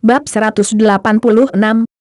Bab 186,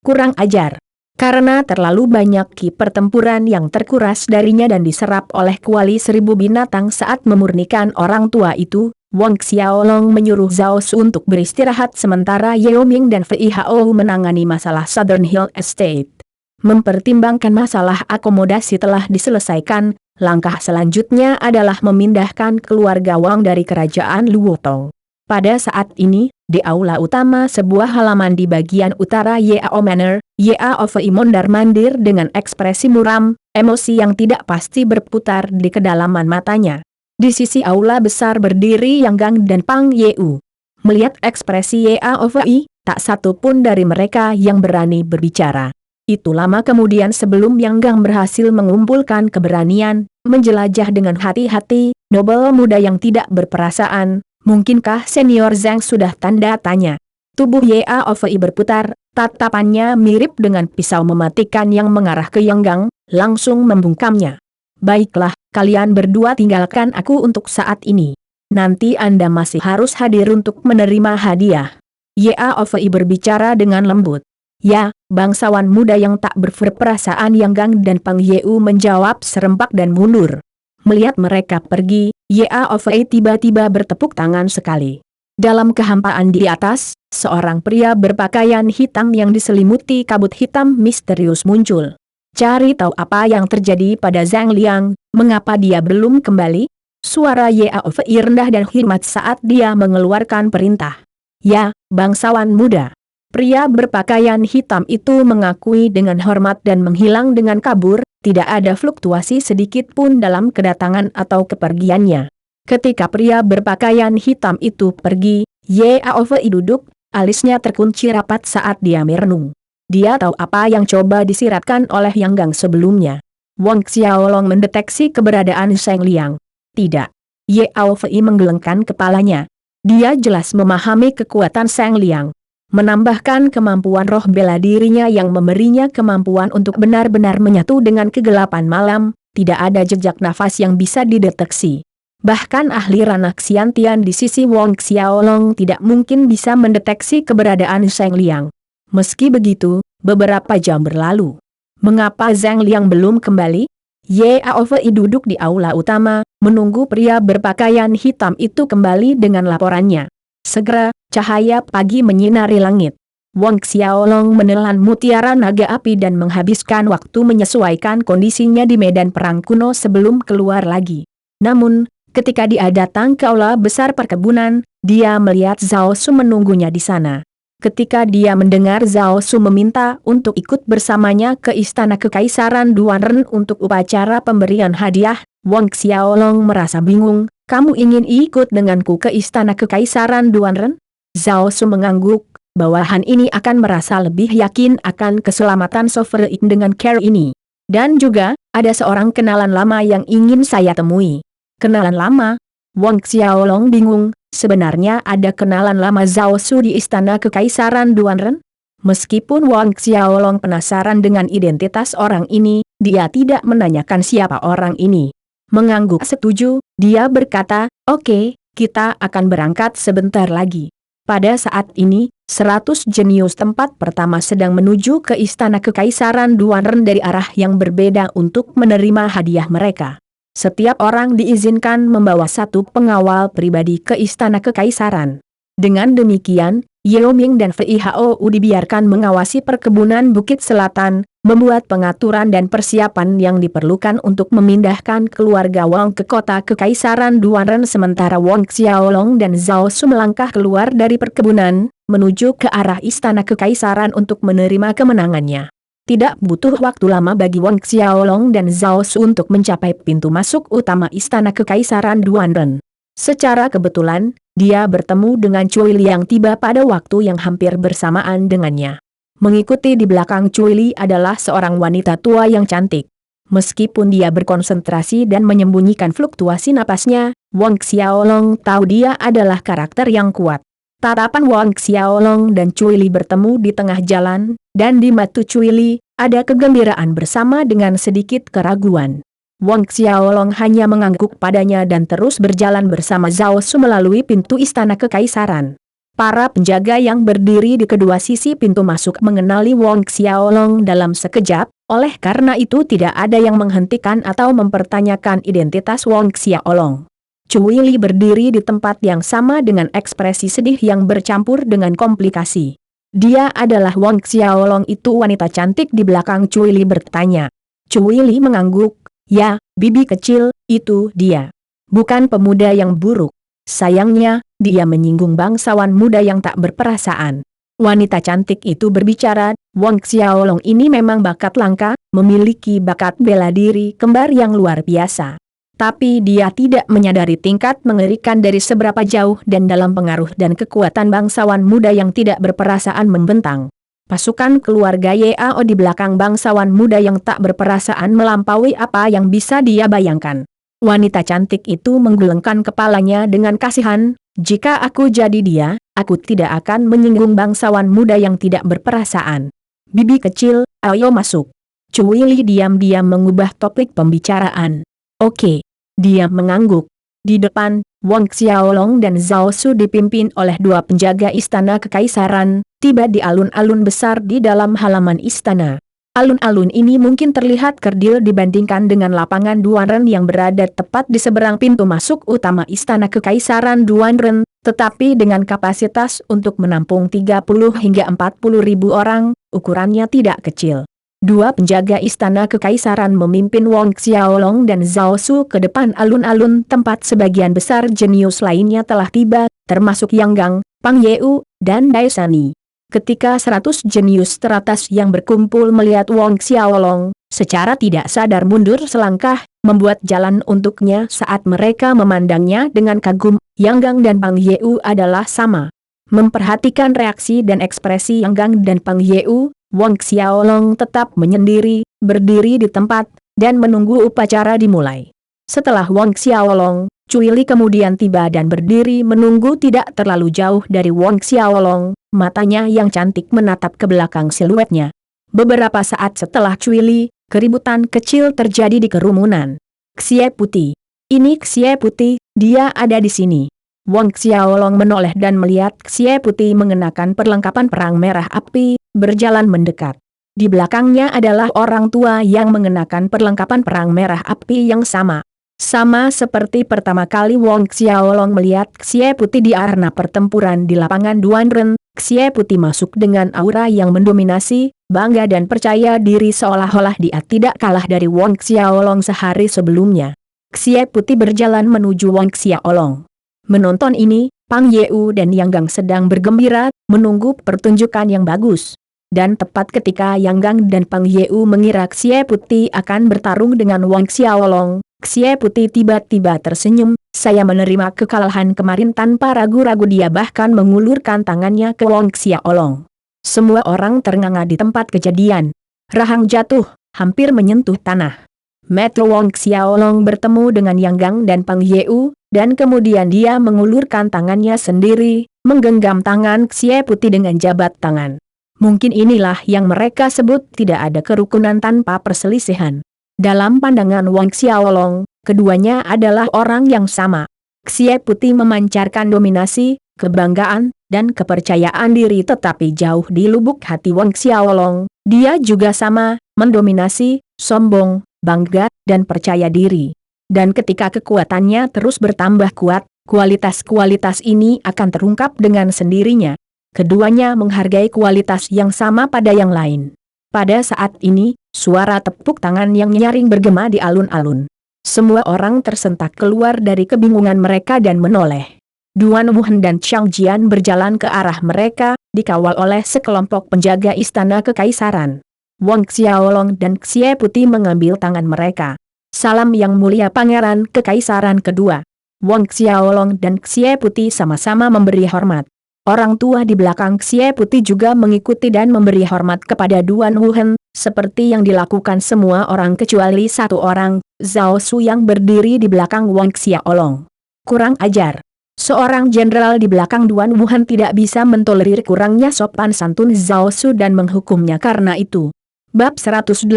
kurang ajar. Karena terlalu banyak ki pertempuran yang terkuras darinya dan diserap oleh kuali 1000 binatang saat memurnikan orang tua itu, Wang Xiaolong menyuruh Zhao Su untuk beristirahat sementara Yeo Ming dan Fei Hao menangani masalah Southern Hill Estate. Mempertimbangkan masalah akomodasi telah diselesaikan, langkah selanjutnya adalah memindahkan keluarga Wang dari kerajaan Luotong. Pada saat ini, di aula utama sebuah halaman di bagian utara Yao Manor, Yao Fei mondar-mandir dengan ekspresi muram, emosi yang tidak pasti berputar di kedalaman matanya. Di sisi aula besar berdiri Yang Gang dan Pang Yeu. Melihat ekspresi Yao Fei, tak satu pun dari mereka yang berani berbicara. Itu lama kemudian sebelum Yang Gang berhasil mengumpulkan keberanian, menjelajah dengan hati-hati, nobel muda yang tidak berperasaan. Mungkinkah senior Zhang sudah tanda tanya? Tubuh Yao Fei berputar, tatapannya mirip dengan pisau mematikan yang mengarah ke Yang Gang, langsung membungkamnya. Baiklah, kalian berdua tinggalkan aku untuk saat ini. Nanti Anda masih harus hadir untuk menerima hadiah. Yao Fei berbicara dengan lembut. Ya, bangsawan muda yang tak berperasaan Yang Gang dan Pang Yeu menjawab serempak dan mundur. Melihat mereka pergi, Yao Fei tiba-tiba bertepuk tangan sekali. Dalam kehampaan di atas, seorang pria berpakaian hitam yang diselimuti kabut hitam misterius muncul. Cari tahu apa yang terjadi pada Zhang Liang, mengapa dia belum kembali? Suara Yao Fei rendah dan hormat saat dia mengeluarkan perintah. Ya, bangsawan muda. Pria berpakaian hitam itu mengakui dengan hormat dan menghilang dengan kabur, tidak ada fluktuasi sedikit pun dalam kedatangan atau kepergiannya. Ketika pria berpakaian hitam itu pergi, Yao Fei duduk, alisnya terkunci rapat saat dia merenung. Dia tahu apa yang coba disiratkan oleh Yang Gang sebelumnya. Wang Xiaolong mendeteksi keberadaan Zhang Liang. Tidak. Yao Fei menggelengkan kepalanya. Dia jelas memahami kekuatan Zhang Liang. Menambahkan kemampuan roh bela dirinya yang memberinya kemampuan untuk benar-benar menyatu dengan kegelapan malam, tidak ada jejak nafas yang bisa dideteksi. Bahkan ahli Ranak Xiantian di sisi Wang Xiaolong tidak mungkin bisa mendeteksi keberadaan Zhang Liang. Meski begitu, beberapa jam berlalu. Mengapa Zhang Liang belum kembali? Yao Fei duduk di aula utama, menunggu pria berpakaian hitam itu kembali dengan laporannya. Segera, cahaya pagi menyinari langit. Wang Xiaolong menelan mutiara naga api dan menghabiskan waktu menyesuaikan kondisinya di medan perang kuno sebelum keluar lagi. Namun, ketika dia datang ke aula besar perkebunan, dia melihat Zhao Su menunggunya di sana. Ketika dia mendengar Zhao Su meminta untuk ikut bersamanya ke istana kekaisaran Duanren untuk upacara pemberian hadiah, Wang Xiaolong merasa bingung. Kamu ingin ikut denganku ke istana kekaisaran Duanren? Zhao Su mengangguk, bawahan ini akan merasa lebih yakin akan keselamatan Sovereign dengan cara ini. Dan juga, ada seorang kenalan lama yang ingin saya temui. Kenalan lama? Wang Xiaolong bingung, sebenarnya ada kenalan lama Zhao Su di istana kekaisaran Duanren? Meskipun Wang Xiaolong penasaran dengan identitas orang ini, dia tidak menanyakan siapa orang ini. Mengangguk setuju, dia berkata, oke, kita akan berangkat sebentar lagi. Pada saat ini, 100 jenius tempat pertama sedang menuju ke istana kekaisaran Duanren dari arah yang berbeda untuk menerima hadiah mereka. Setiap orang diizinkan membawa satu pengawal pribadi ke istana kekaisaran. Dengan demikian, Yeo Ming dan Fei Hao dibiarkan mengawasi perkebunan Bukit Selatan, membuat pengaturan dan persiapan yang diperlukan untuk memindahkan keluarga Wang ke kota kekaisaran Duanren sementara Wang Xiaolong dan Zhao Su melangkah keluar dari perkebunan, menuju ke arah istana kekaisaran untuk menerima kemenangannya. Tidak butuh waktu lama bagi Wang Xiaolong dan Zhao Su untuk mencapai pintu masuk utama istana kekaisaran Duanren. Secara kebetulan, dia bertemu dengan Cui Li yang tiba pada waktu yang hampir bersamaan dengannya. Mengikuti di belakang Cui Li adalah seorang wanita tua yang cantik. Meskipun dia berkonsentrasi dan menyembunyikan fluktuasi napasnya, Wang Xiaolong tahu dia adalah karakter yang kuat. Tatapan Wang Xiaolong dan Cui Li bertemu di tengah jalan, dan di mata Cui Li, ada kegembiraan bersama dengan sedikit keraguan. Wang Xiaolong hanya mengangguk padanya dan terus berjalan bersama Zhao Su melalui pintu istana kekaisaran. Para penjaga yang berdiri di kedua sisi pintu masuk mengenali Wong Xiaolong dalam sekejap, oleh karena itu tidak ada yang menghentikan atau mempertanyakan identitas Wong Xiaolong. Cui Li berdiri di tempat yang sama dengan ekspresi sedih yang bercampur dengan komplikasi. Dia adalah Wong Xiaolong itu, wanita cantik di belakang Cui Li bertanya. Cui Li mengangguk, ya, bibi kecil, itu dia. Bukan pemuda yang buruk. Sayangnya, dia menyinggung bangsawan muda yang tak berperasaan. Wanita cantik itu berbicara, Wong Xiaolong ini memang bakat langka, memiliki bakat bela diri kembar yang luar biasa. Tapi dia tidak menyadari tingkat mengerikan dari seberapa jauh dan dalam pengaruh dan kekuatan bangsawan muda yang tidak berperasaan membentang. Pasukan keluarga Yao di belakang bangsawan muda yang tak berperasaan melampaui apa yang bisa dia bayangkan. Wanita cantik itu menggelengkan kepalanya dengan kasihan, jika aku jadi dia, aku tidak akan menyinggung bangsawan muda yang tidak berperasaan. Bibi kecil, ayo masuk. Cui Li diam-diam mengubah topik pembicaraan. Oke. Dia mengangguk. Di depan, Wong Xiaolong dan Zhao Su dipimpin oleh dua penjaga istana kekaisaran, tiba di alun-alun besar di dalam halaman istana. Alun-alun ini mungkin terlihat kerdil dibandingkan dengan lapangan Duanren yang berada tepat di seberang pintu masuk utama Istana Kekaisaran Duanren, tetapi dengan kapasitas untuk menampung 30 hingga 40 ribu orang, ukurannya tidak kecil. Dua penjaga Istana Kekaisaran memimpin Wong Xiaolong dan Zhao Su ke depan alun-alun tempat sebagian besar jenius lainnya telah tiba, termasuk Yang Gang, Pang Yeu, dan Dai Sani. Ketika 100 jenius teratas yang berkumpul melihat Wong Xiaolong, secara tidak sadar mundur selangkah, membuat jalan untuknya saat mereka memandangnya dengan kagum. Yang Gang dan Pang Yeu adalah sama. Memperhatikan reaksi dan ekspresi Yang Gang dan Pang Yeu, Wong Xiaolong tetap menyendiri, berdiri di tempat, dan menunggu upacara dimulai. Setelah Wong Xiaolong, Cui Li kemudian tiba dan berdiri menunggu tidak terlalu jauh dari Wong Xiaolong, matanya yang cantik menatap ke belakang siluetnya. Beberapa saat setelah Cui Li, keributan kecil terjadi di kerumunan. Xie Putih. Ini Xie Putih, dia ada di sini. Wong Xiaolong menoleh dan melihat Xie Putih mengenakan perlengkapan perang merah api, berjalan mendekat. Di belakangnya adalah orang tua yang mengenakan perlengkapan perang merah api yang sama. Sama seperti pertama kali Wong Xiaolong melihat Xie Putih di arena pertempuran di lapangan Duanren, Xie Putih masuk dengan aura yang mendominasi, bangga dan percaya diri seolah-olah dia tidak kalah dari Wong Xiaolong sehari sebelumnya. Xie Putih berjalan menuju Wong Xiaolong. Menonton ini, Pang Yeu dan Yang Gang sedang bergembira, menunggu pertunjukan yang bagus. Dan tepat ketika Yang Gang dan Pang Yeu mengira Xie Putih akan bertarung dengan Wong Xiaolong, Xie Putih tiba-tiba tersenyum, saya menerima kekalahan kemarin tanpa ragu-ragu. Dia bahkan mengulurkan tangannya ke Wong Xiaolong. Semua orang ternganga di tempat kejadian. Rahang jatuh, hampir menyentuh tanah. Mata Wong Xiaolong bertemu dengan Yang Gang dan Pang Yeu, dan kemudian dia mengulurkan tangannya sendiri, menggenggam tangan Xie Putih dengan jabat tangan. Mungkin inilah yang mereka sebut tidak ada kerukunan tanpa perselisihan. Dalam pandangan Wong Xiaolong, keduanya adalah orang yang sama. Xie Putih memancarkan dominasi, kebanggaan, dan kepercayaan diri, tetapi jauh di lubuk hati Wong Xiaolong, dia juga sama, mendominasi, sombong, bangga, dan percaya diri. Dan ketika kekuatannya terus bertambah kuat, kualitas-kualitas ini akan terungkap dengan sendirinya. Keduanya menghargai kualitas yang sama pada yang lain. Pada saat ini, suara tepuk tangan yang nyaring bergema di alun-alun. Semua orang tersentak keluar dari kebingungan mereka dan menoleh. Duan Wuhan dan Chang Jian berjalan ke arah mereka, dikawal oleh sekelompok penjaga istana kekaisaran. Wong Xiaolong dan Xie Putih mengambil tangan mereka. Salam yang mulia Pangeran Kekaisaran kedua. Wong Xiaolong dan Xie Putih sama-sama memberi hormat. Orang tua di belakang Xie Putih juga mengikuti dan memberi hormat kepada Duan Wuhan, seperti yang dilakukan semua orang kecuali satu orang, Zhao Su yang berdiri di belakang Wong Xiaolong. Kurang ajar. Seorang jenderal di belakang Duan Wuhan tidak bisa mentolerir kurangnya sopan santun Zhao Su dan menghukumnya karena itu. Bab 187,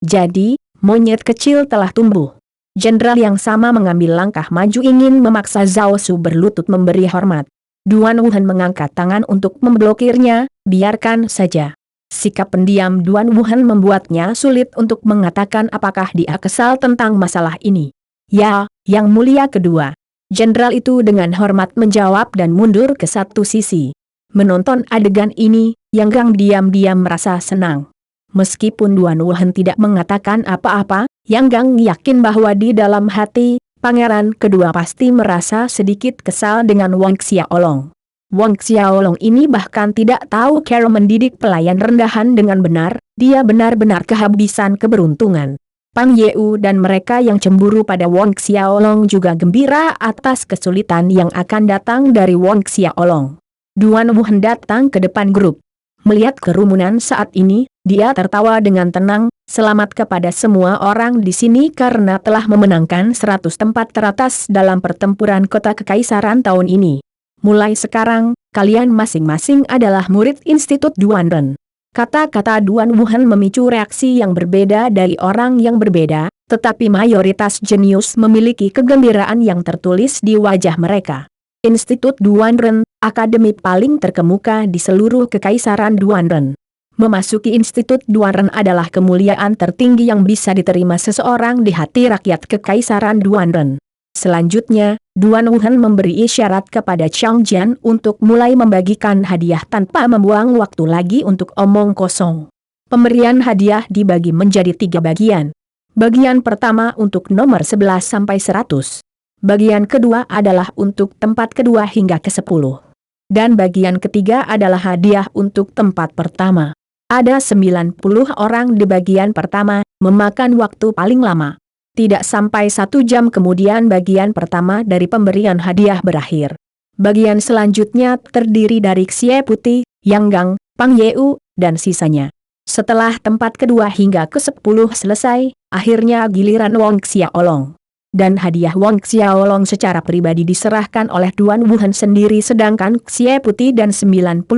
jadi, monyet kecil telah tumbuh. Jenderal yang sama mengambil langkah maju ingin memaksa Zhao Su berlutut memberi hormat. Duan Wuhan mengangkat tangan untuk memblokirnya, biarkan saja. Sikap pendiam Duan Wuhan membuatnya sulit untuk mengatakan apakah dia kesal tentang masalah ini. Ya, Yang Mulia Kedua. Jenderal itu dengan hormat menjawab dan mundur ke satu sisi. Menonton adegan ini, Yang Gang diam-diam merasa senang. Meskipun Duan Wuhan tidak mengatakan apa-apa, Yang Gang yakin bahwa di dalam hati, Pangeran Kedua pasti merasa sedikit kesal dengan Wang Xiaolong. Wang Xiaolong ini bahkan tidak tahu cara mendidik pelayan rendahan dengan benar, dia benar-benar kehabisan keberuntungan. Pang Yeu dan mereka yang cemburu pada Wang Xiaolong juga gembira atas kesulitan yang akan datang dari Wang Xiaolong. Duan Wuhan datang ke depan grup. Melihat kerumunan saat ini, dia tertawa dengan tenang, selamat kepada semua orang di sini karena telah memenangkan 100 tempat teratas dalam pertempuran kota kekaisaran tahun ini. Mulai sekarang, kalian masing-masing adalah murid Institut Duanren. Kata-kata Duan Wuhan memicu reaksi yang berbeda dari orang yang berbeda, tetapi mayoritas jenius memiliki kegembiraan yang tertulis di wajah mereka. Institut Duanren, akademi paling terkemuka di seluruh kekaisaran Duanren. Memasuki Institut Duanren adalah kemuliaan tertinggi yang bisa diterima seseorang di hati rakyat kekaisaran Duanren. Selanjutnya, Duan Wuhan memberi isyarat kepada Chang Jian untuk mulai membagikan hadiah tanpa membuang waktu lagi untuk omong kosong. Pemberian hadiah dibagi menjadi 3 bagian. Bagian pertama untuk nomor 11 sampai 100. Bagian kedua adalah untuk tempat kedua hingga ke-10. Dan bagian ketiga adalah hadiah untuk tempat pertama. Ada 90 orang di bagian pertama, memakan waktu paling lama. Tidak sampai 1 jam kemudian bagian pertama dari pemberian hadiah berakhir. Bagian selanjutnya terdiri dari Xie Putih, Yang Gang, Pang Yeu, dan sisanya. Setelah tempat kedua hingga ke-10 selesai, akhirnya giliran Wang Xiaolong. Dan hadiah Wang Xiaolong secara pribadi diserahkan oleh Duan Wuhan sendiri sedangkan Xie Putih dan 98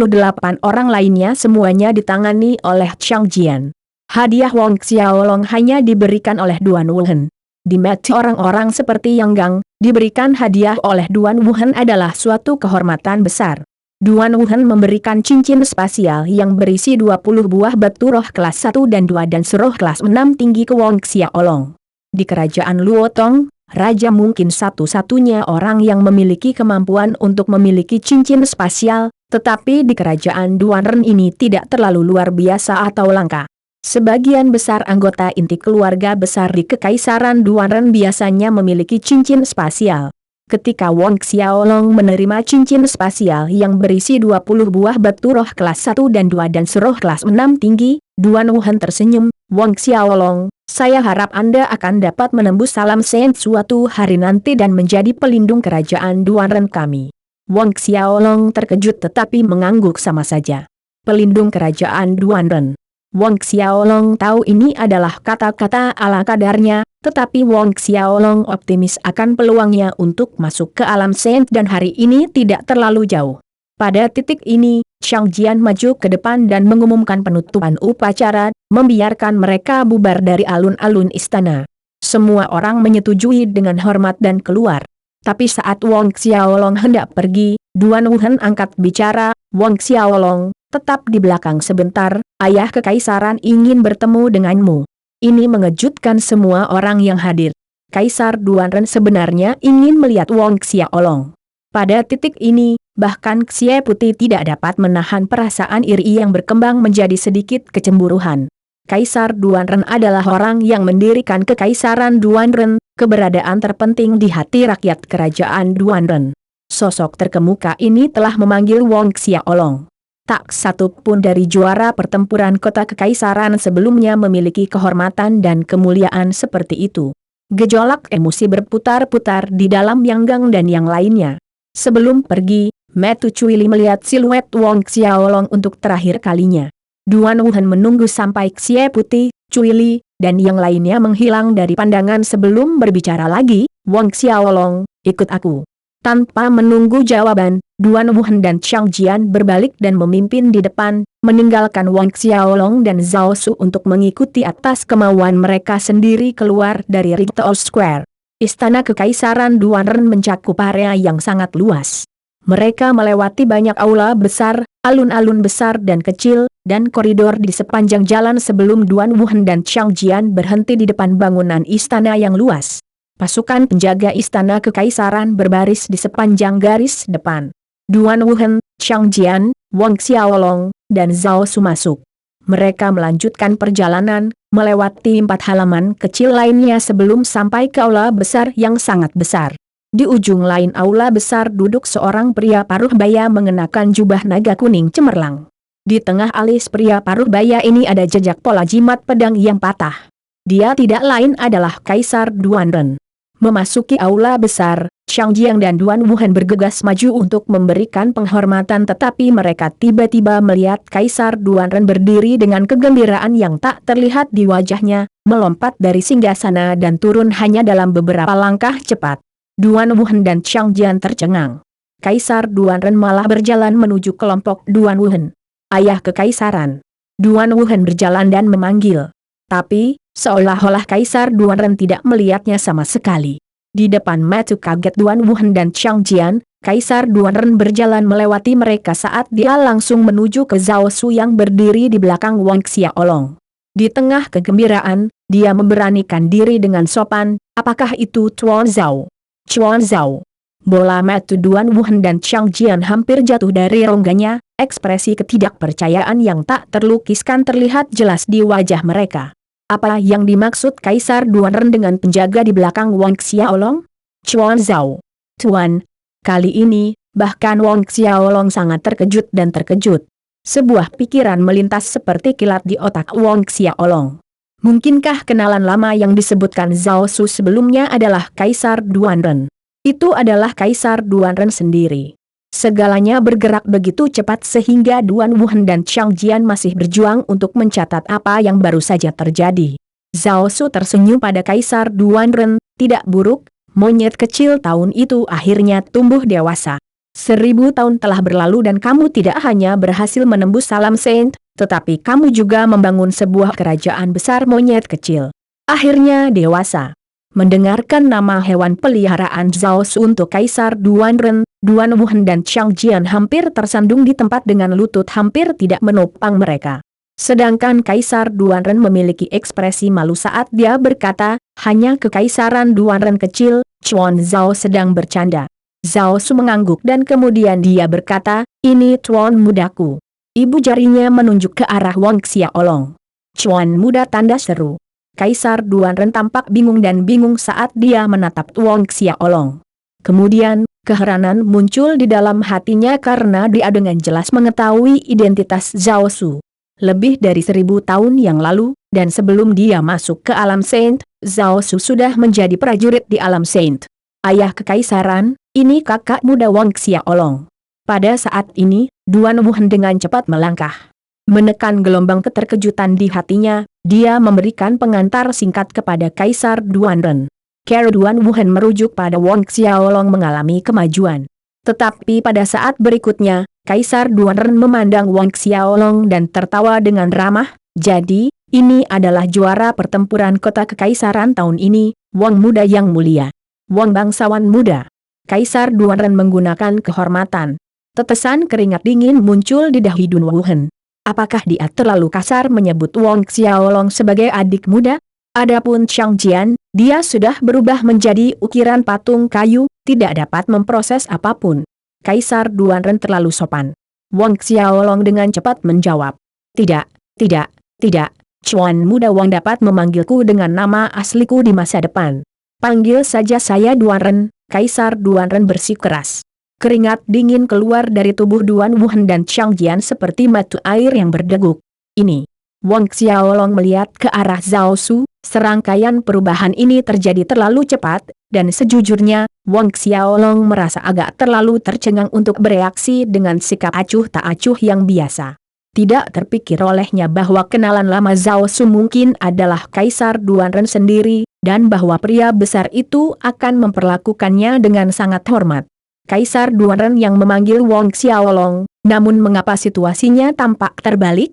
orang lainnya semuanya ditangani oleh Chang Jian. Hadiah Wang Xiaolong hanya diberikan oleh Duan Wuhan. Di mata orang-orang seperti Yang Gang, diberikan hadiah oleh Duan Wuhan adalah suatu kehormatan besar. Duan Wuhan memberikan cincin spasial yang berisi 20 buah batu roh kelas 1 dan 2 dan seroh kelas 6 tinggi ke Wang Xiaolong. Di kerajaan Luotong, raja mungkin satu-satunya orang yang memiliki kemampuan untuk memiliki cincin spasial, tetapi di kerajaan Duanren ini tidak terlalu luar biasa atau langka. Sebagian besar anggota inti keluarga besar di kekaisaran Duanren biasanya memiliki cincin spasial. Ketika Wang Xiaolong menerima cincin spasial yang berisi 20 buah batu roh kelas 1 dan 2 dan seroh kelas 6 tinggi, Duan Wuhan tersenyum, Wang Xiaolong, saya harap Anda akan dapat menembus Salam Sen suatu hari nanti dan menjadi pelindung kerajaan Duanren kami. Wang Xiaolong terkejut tetapi mengangguk sama saja. Pelindung kerajaan Duanren. Wang Xiaolong tahu ini adalah kata-kata ala kadarnya, tetapi Wang Xiaolong optimis akan peluangnya untuk masuk ke Alam Sen dan hari ini tidak terlalu jauh. Pada titik ini, Chang Jian maju ke depan dan mengumumkan penutupan upacara, membiarkan mereka bubar dari alun-alun istana. Semua orang menyetujui dengan hormat dan keluar. Tapi saat Wang Xiaolong hendak pergi, Duan Wuhan angkat bicara, Wang Xiaolong, tetap di belakang sebentar, ayah kekaisaran ingin bertemu denganmu. Ini mengejutkan semua orang yang hadir. Kaisar Duanren sebenarnya ingin melihat Wang Xiaolong. Pada titik ini, bahkan Xie Putih tidak dapat menahan perasaan iri yang berkembang menjadi sedikit kecemburuan. Kaisar Duanren adalah orang yang mendirikan kekaisaran Duanren, keberadaan terpenting di hati rakyat kerajaan Duanren. Sosok terkemuka ini telah memanggil Wang Xiaolong. Tak satu pun dari juara pertempuran kota kekaisaran sebelumnya memiliki kehormatan dan kemuliaan seperti itu. Gejolak emosi berputar-putar di dalam Yang Gang dan yang lainnya. Sebelum pergi, Metu Cuili melihat siluet Wang Xiaolong untuk terakhir kalinya. Duan Wuhan menunggu sampai Xie Putih, Cuili, dan yang lainnya menghilang dari pandangan sebelum berbicara lagi, Wang Xiaolong, ikut aku. Tanpa menunggu jawaban, Duan Wuhan dan Chang Jian berbalik dan memimpin di depan, meninggalkan Wang Xiaolong dan Zhao Su untuk mengikuti atas kemauan mereka sendiri keluar dari Ritual Square. Istana Kekaisaran Duanren mencakup area yang sangat luas. Mereka melewati banyak aula besar, alun-alun besar dan kecil, dan koridor di sepanjang jalan sebelum Duan Wuhan dan Chang Jian berhenti di depan bangunan istana yang luas. Pasukan penjaga istana kekaisaran berbaris di sepanjang garis depan. Duan Wuhan, Chang Jian, Wang Xiaolong, dan Zhao Su masuk. Mereka melanjutkan perjalanan, melewati 4 halaman kecil lainnya sebelum sampai ke aula besar yang sangat besar. Di ujung lain aula besar duduk seorang pria paruh baya mengenakan jubah naga kuning cemerlang. Di tengah alis pria paruh baya ini ada jejak pola jimat pedang yang patah. Dia tidak lain adalah Kaisar Duanren. Memasuki aula besar, Chang Jiang dan Duan Wuhan bergegas maju untuk memberikan penghormatan, tetapi mereka tiba-tiba melihat Kaisar Duanren berdiri dengan kegembiraan yang tak terlihat di wajahnya, melompat dari singgasana dan turun hanya dalam beberapa langkah cepat. Duan Wuhan dan Chang Jian tercengang. Kaisar Duanren malah berjalan menuju kelompok Duan Wuhan. Ayah kekaisaran. Duan Wuhan berjalan dan memanggil. Tapi, seolah-olah Kaisar Duanren tidak melihatnya sama sekali. Di depan mata kaget Duan Wuhan dan Chang Jian, Kaisar Duanren berjalan melewati mereka saat dia langsung menuju ke Zhao Su yang berdiri di belakang Wang Xiaolong. Di tengah kegembiraan, dia memberanikan diri dengan sopan, "Apakah itu Tuan Zhao?" "Chuan Zhao." Bola mata Duan Wuhan dan Chang Jian hampir jatuh dari rongganya, ekspresi ketidakpercayaan yang tak terlukiskan terlihat jelas di wajah mereka. Apa yang dimaksud Kaisar Duanren dengan penjaga di belakang Wang Xiaolong? "Chuan Zhao." "Tuan." Kali ini, bahkan Wang Xiaolong sangat terkejut dan terkejut. Sebuah pikiran melintas seperti kilat di otak Wang Xiaolong. Mungkinkah kenalan lama yang disebutkan Zhao Su sebelumnya adalah Kaisar Duanren? Itu adalah Kaisar Duanren sendiri. Segalanya bergerak begitu cepat sehingga Duan Wuhan dan Chang Jian masih berjuang untuk mencatat apa yang baru saja terjadi. Zhao Su tersenyum pada Kaisar Duanren, "Tidak buruk, monyet kecil tahun itu akhirnya tumbuh dewasa. 1000 tahun telah berlalu dan kamu tidak hanya berhasil menembus Salam Saint, tetapi kamu juga membangun sebuah kerajaan besar monyet kecil. Akhirnya dewasa." Mendengarkan nama hewan peliharaan Zhao Su untuk Kaisar Duanren, Duan Wuhan dan Chang Jian hampir tersandung di tempat dengan lutut hampir tidak menopang mereka. Sedangkan Kaisar Duanren memiliki ekspresi malu saat dia berkata, "Hanya kekaisaran Duanren kecil, Chuan Zhao sedang bercanda." Zhao Su mengangguk dan kemudian dia berkata, "Ini Tuan mudaku." Ibu jarinya menunjuk ke arah Wang Xiaolong. "Chuan muda," tanda seru. Kaisar Duanren tampak bingung dan bingung saat dia menatap Wang Xiaolong. Kemudian, keheranan muncul di dalam hatinya karena dia dengan jelas mengetahui identitas Zhao Su. Lebih dari 1000 tahun yang lalu, dan sebelum dia masuk ke Alam Saint, Zhao Su sudah menjadi prajurit di Alam Saint. "Ayah kekaisaran, ini kakak muda Wang Xiaolong." Pada saat ini, Duan Wuhan dengan cepat melangkah. Menekan gelombang keterkejutan di hatinya, dia memberikan pengantar singkat kepada Kaisar Duanren. Cara Duan Wuhan merujuk pada Wang Xiaolong mengalami kemajuan. Tetapi pada saat berikutnya, Kaisar Duanren memandang Wang Xiaolong dan tertawa dengan ramah, "Jadi, ini adalah juara pertempuran kota kekaisaran tahun ini, Wang muda yang mulia. Wang bangsawan muda." Kaisar Duanren menggunakan kehormatan. Tetesan keringat dingin muncul di dahi Duan Wuhan. Apakah dia terlalu kasar menyebut Wang Xiaolong sebagai adik muda? Adapun Chang Jian, dia sudah berubah menjadi ukiran patung kayu, tidak dapat memproses apapun. Kaisar Duanren terlalu sopan. Wang Xiaolong dengan cepat menjawab, "Tidak, tidak, tidak, Chuan muda Wang dapat memanggilku dengan nama asliku di masa depan. Panggil saja saya Duanren." Kaisar Duanren bersikeras. Keringat dingin keluar dari tubuh Duan Wuhan dan Chang Jian seperti mata air yang berdeguk. "Ini." Wang Xiaolong melihat ke arah Zhao Su, serangkaian perubahan ini terjadi terlalu cepat, dan sejujurnya, Wang Xiaolong merasa agak terlalu tercengang untuk bereaksi dengan sikap acuh tak acuh yang biasa. Tidak terpikir olehnya bahwa kenalan lama Zhao Su mungkin adalah Kaisar Duanren sendiri, dan bahwa pria besar itu akan memperlakukannya dengan sangat hormat. Kaisar Duanren yang memanggil Wang Xiaolong, namun mengapa situasinya tampak terbalik?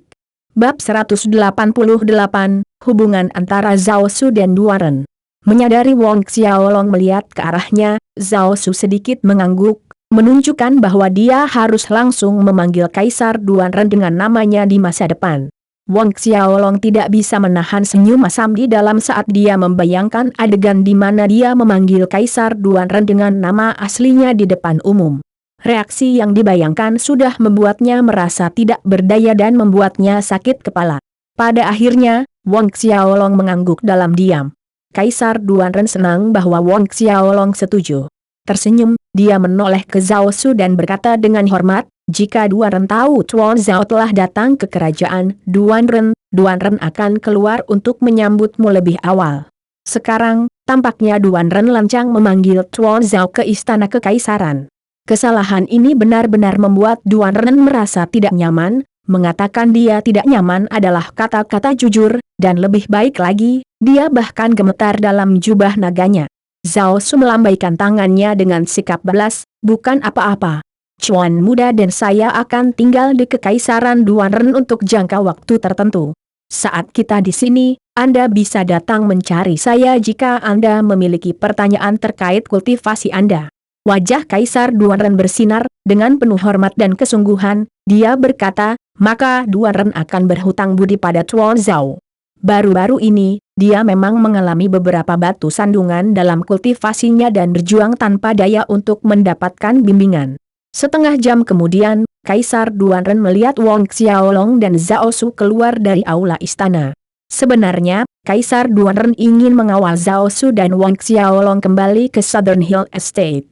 Bab 188, Hubungan antara Zhao Su dan Duanren. Menyadari Wang Xiaolong melihat ke arahnya, Zhao Su sedikit mengangguk, menunjukkan bahwa dia harus langsung memanggil Kaisar Duan Ren dengan namanya di masa depan. Wang Xiaolong tidak bisa menahan senyum masam di dalam saat dia membayangkan adegan di mana dia memanggil Kaisar Duan Ren dengan nama aslinya di depan umum. Reaksi yang dibayangkan sudah membuatnya merasa tidak berdaya dan membuatnya sakit kepala. Pada akhirnya, Wang Xiaolong mengangguk dalam diam. Kaisar Duan Ren senang bahwa Wang Xiaolong setuju. Tersenyum, dia menoleh ke Zhao Su dan berkata dengan hormat, "Jika Duan Ren tahu Tuan Zhao telah datang ke kerajaan Duan Ren akan keluar untuk menyambutmu lebih awal." Sekarang, tampaknya Duan Ren lancang memanggil Tuan Zhao ke istana kekaisaran. Kesalahan ini benar-benar membuat Duan Ren merasa tidak nyaman. Mengatakan dia tidak nyaman adalah kata-kata jujur, dan lebih baik lagi, dia bahkan gemetar dalam jubah naganya. Zhao Su melambaikan tangannya dengan sikap balas, "Bukan apa-apa. Cuan muda dan saya akan tinggal di kekaisaran Duan Ren untuk jangka waktu tertentu. Saat kita di sini, Anda bisa datang mencari saya jika Anda memiliki pertanyaan terkait kultivasi Anda." Wajah Kaisar Duan Ren bersinar, dengan penuh hormat dan kesungguhan, dia berkata, "Maka Duan Ren akan berhutang budi pada Tuan Zhao." Baru-baru ini, dia memang mengalami beberapa batu sandungan dalam kultivasinya dan berjuang tanpa daya untuk mendapatkan bimbingan. Setengah jam kemudian, Kaisar Duan Ren melihat Wang Xiaolong dan Zhao Su keluar dari aula istana. Sebenarnya, Kaisar Duan Ren ingin mengawal Zhao Su dan Wang Xiaolong kembali ke Southern Hill Estate.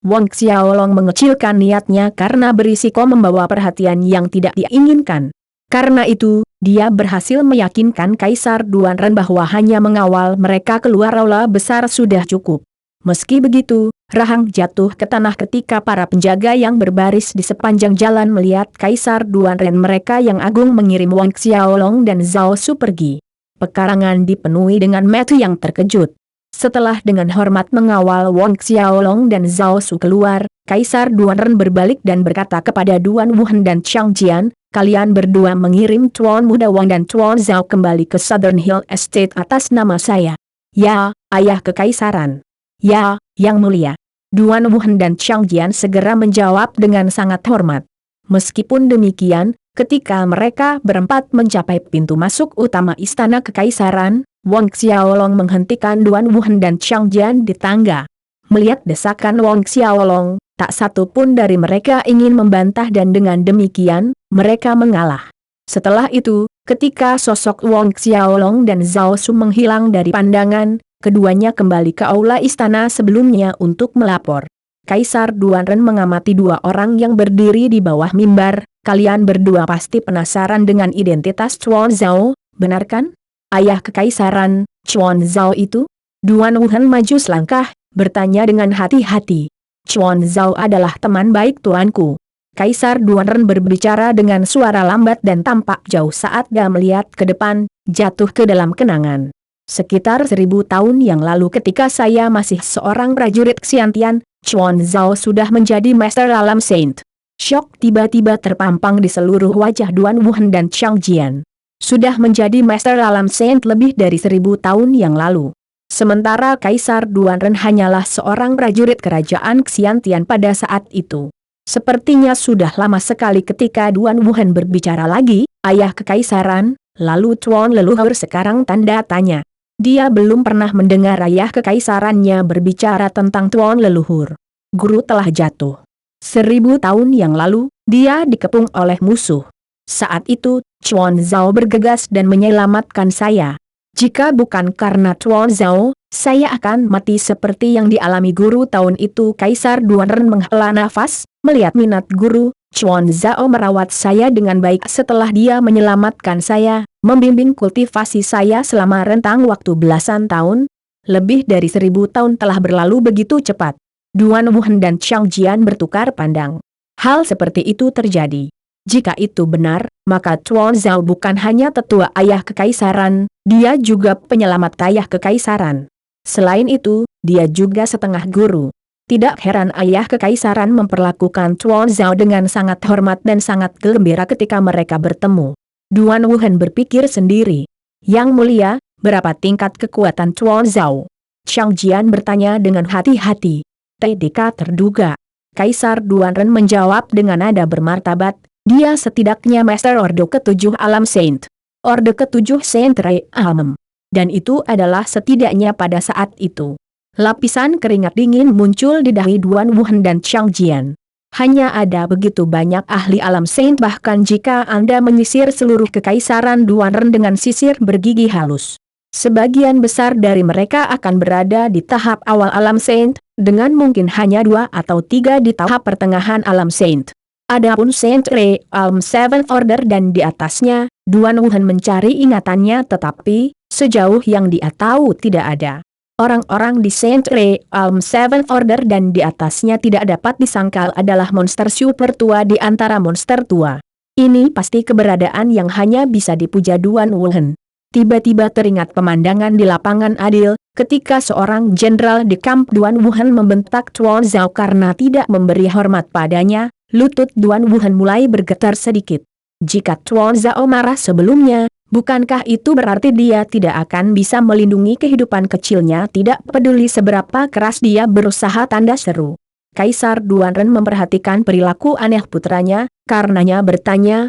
Wang Xiaolong mengecilkan niatnya karena berisiko membawa perhatian yang tidak diinginkan. Karena itu, dia berhasil meyakinkan Kaisar Duan Ren bahwa hanya mengawal mereka keluar aula besar sudah cukup. Meski begitu, Rahang jatuh ke tanah ketika para penjaga yang berbaris di sepanjang jalan melihat Kaisar Duan Ren mereka yang agung mengirim Wang Xiaolong dan Zhao Su pergi. Pekarangan dipenuhi dengan mata yang terkejut. Setelah dengan hormat mengawal Wang Xiaolong dan Zhao Su keluar, Kaisar Duan Ren berbalik dan berkata kepada Duan Wuhan dan Chang Jian, "Kalian berdua mengirim Tuan Muda Wang dan Tuan Zhao kembali ke Southern Hill Estate atas nama saya." "Ya, Ayah Kekaisaran." "Ya, Yang Mulia." Duan Wuhan dan Chang Jian segera menjawab dengan sangat hormat. Meskipun demikian, ketika mereka berempat mencapai pintu masuk utama istana kekaisaran, Wang Xiaolong menghentikan Duan Wuhan dan Chang Jian di tangga. Melihat desakan Wang Xiaolong, tak satu pun dari mereka ingin membantah dan dengan demikian, mereka mengalah. Setelah itu, ketika sosok Wang Xiaolong dan Zhao Su menghilang dari pandangan, keduanya kembali ke aula istana sebelumnya untuk melapor. Kaisar Duan Ren mengamati dua orang yang berdiri di bawah mimbar. "Kalian berdua pasti penasaran dengan identitas Tuan Zhao, benar kan? Ayah Kekaisaran, Tuan Zhao itu?" Duan Wuhan maju selangkah, bertanya dengan hati-hati. "Tuan Zhao adalah teman baik tuanku." Kaisar Duan Ren berbicara dengan suara lambat dan tampak jauh saat dia melihat ke depan, jatuh ke dalam kenangan. "Sekitar 1000 tahun yang lalu ketika saya masih seorang prajurit Xiantian, Tuan Zhao sudah menjadi Master Alam Saint." Syok tiba-tiba terpampang di seluruh wajah Duan Wuhan dan Chang Jian. Sudah menjadi Master Alam Saint lebih dari 1000 tahun yang lalu. Sementara Kaisar Duan Ren hanyalah seorang prajurit kerajaan Xiantian pada saat itu. Sepertinya sudah lama sekali ketika Duan Wuhan berbicara lagi, "Ayah Kekaisaran, lalu Tuan leluhur?" sekarang tanda tanya. Dia belum pernah mendengar ayah kekaisarannya berbicara tentang Tuan leluhur. Guru telah jatuh. 1000 tahun yang lalu, dia dikepung oleh musuh. Saat itu, Tuan Zhao bergegas dan menyelamatkan saya. Jika bukan karena Tuan Zhao, saya akan mati seperti yang dialami guru tahun itu. Kaisar Duan Ren menghela nafas, melihat minat guru. Tuan Zhao merawat saya dengan baik setelah dia menyelamatkan saya, membimbing kultivasi saya selama rentang waktu belasan tahun. Lebih dari 1000 tahun telah berlalu begitu cepat. Duan Wuhan dan Chang Jian bertukar pandang. Hal seperti itu terjadi. Jika itu benar, maka Tuan Zhao bukan hanya tetua ayah kekaisaran, dia juga penyelamat ayah kekaisaran. Selain itu, dia juga setengah guru. Tidak heran ayah kekaisaran memperlakukan Tuan Zhao dengan sangat hormat dan sangat gembira ketika mereka bertemu. Duan Wuhan berpikir sendiri. "Yang Mulia, berapa tingkat kekuatan Tuan Zhao?" Chang Jian bertanya dengan hati-hati. "TDK terduga." Kaisar Duanren menjawab dengan nada bermartabat, dia setidaknya Master Orde ke-7 Alam Saint. Orde ke-7 Saint Rei Alam. Dan itu adalah setidaknya pada saat itu. Lapisan keringat dingin muncul di dahi Duan Wuhan dan Chang Jian. Hanya ada begitu banyak ahli Alam Saint, bahkan jika Anda menyisir seluruh kekaisaran Duanren dengan sisir bergigi halus. Sebagian besar dari mereka akan berada di tahap awal Alam Saint, dengan mungkin hanya 2 atau 3 di tahap pertengahan Alam Saint. Adapun Saint Rei Alam Seventh Order dan di atasnya, Duan Wuhan mencari ingatannya, tetapi sejauh yang dia tahu tidak ada. Orang-orang di Saint Rei Alam Seventh Order dan di atasnya tidak dapat disangkal adalah monster super tua di antara monster tua. Ini pasti keberadaan yang hanya bisa dipuja Duan Wuhan. Tiba-tiba teringat pemandangan di lapangan adil, ketika seorang jenderal di kamp Duan Wuhan membentak Tuan Zhao karena tidak memberi hormat padanya, lutut Duan Wuhan mulai bergetar sedikit. Jika Tuan Zhao marah sebelumnya, bukankah itu berarti dia tidak akan bisa melindungi kehidupan kecilnya? Tidak peduli seberapa keras dia berusaha, tanda seru. Kaisar Duanren memperhatikan perilaku aneh putranya, karenanya bertanya,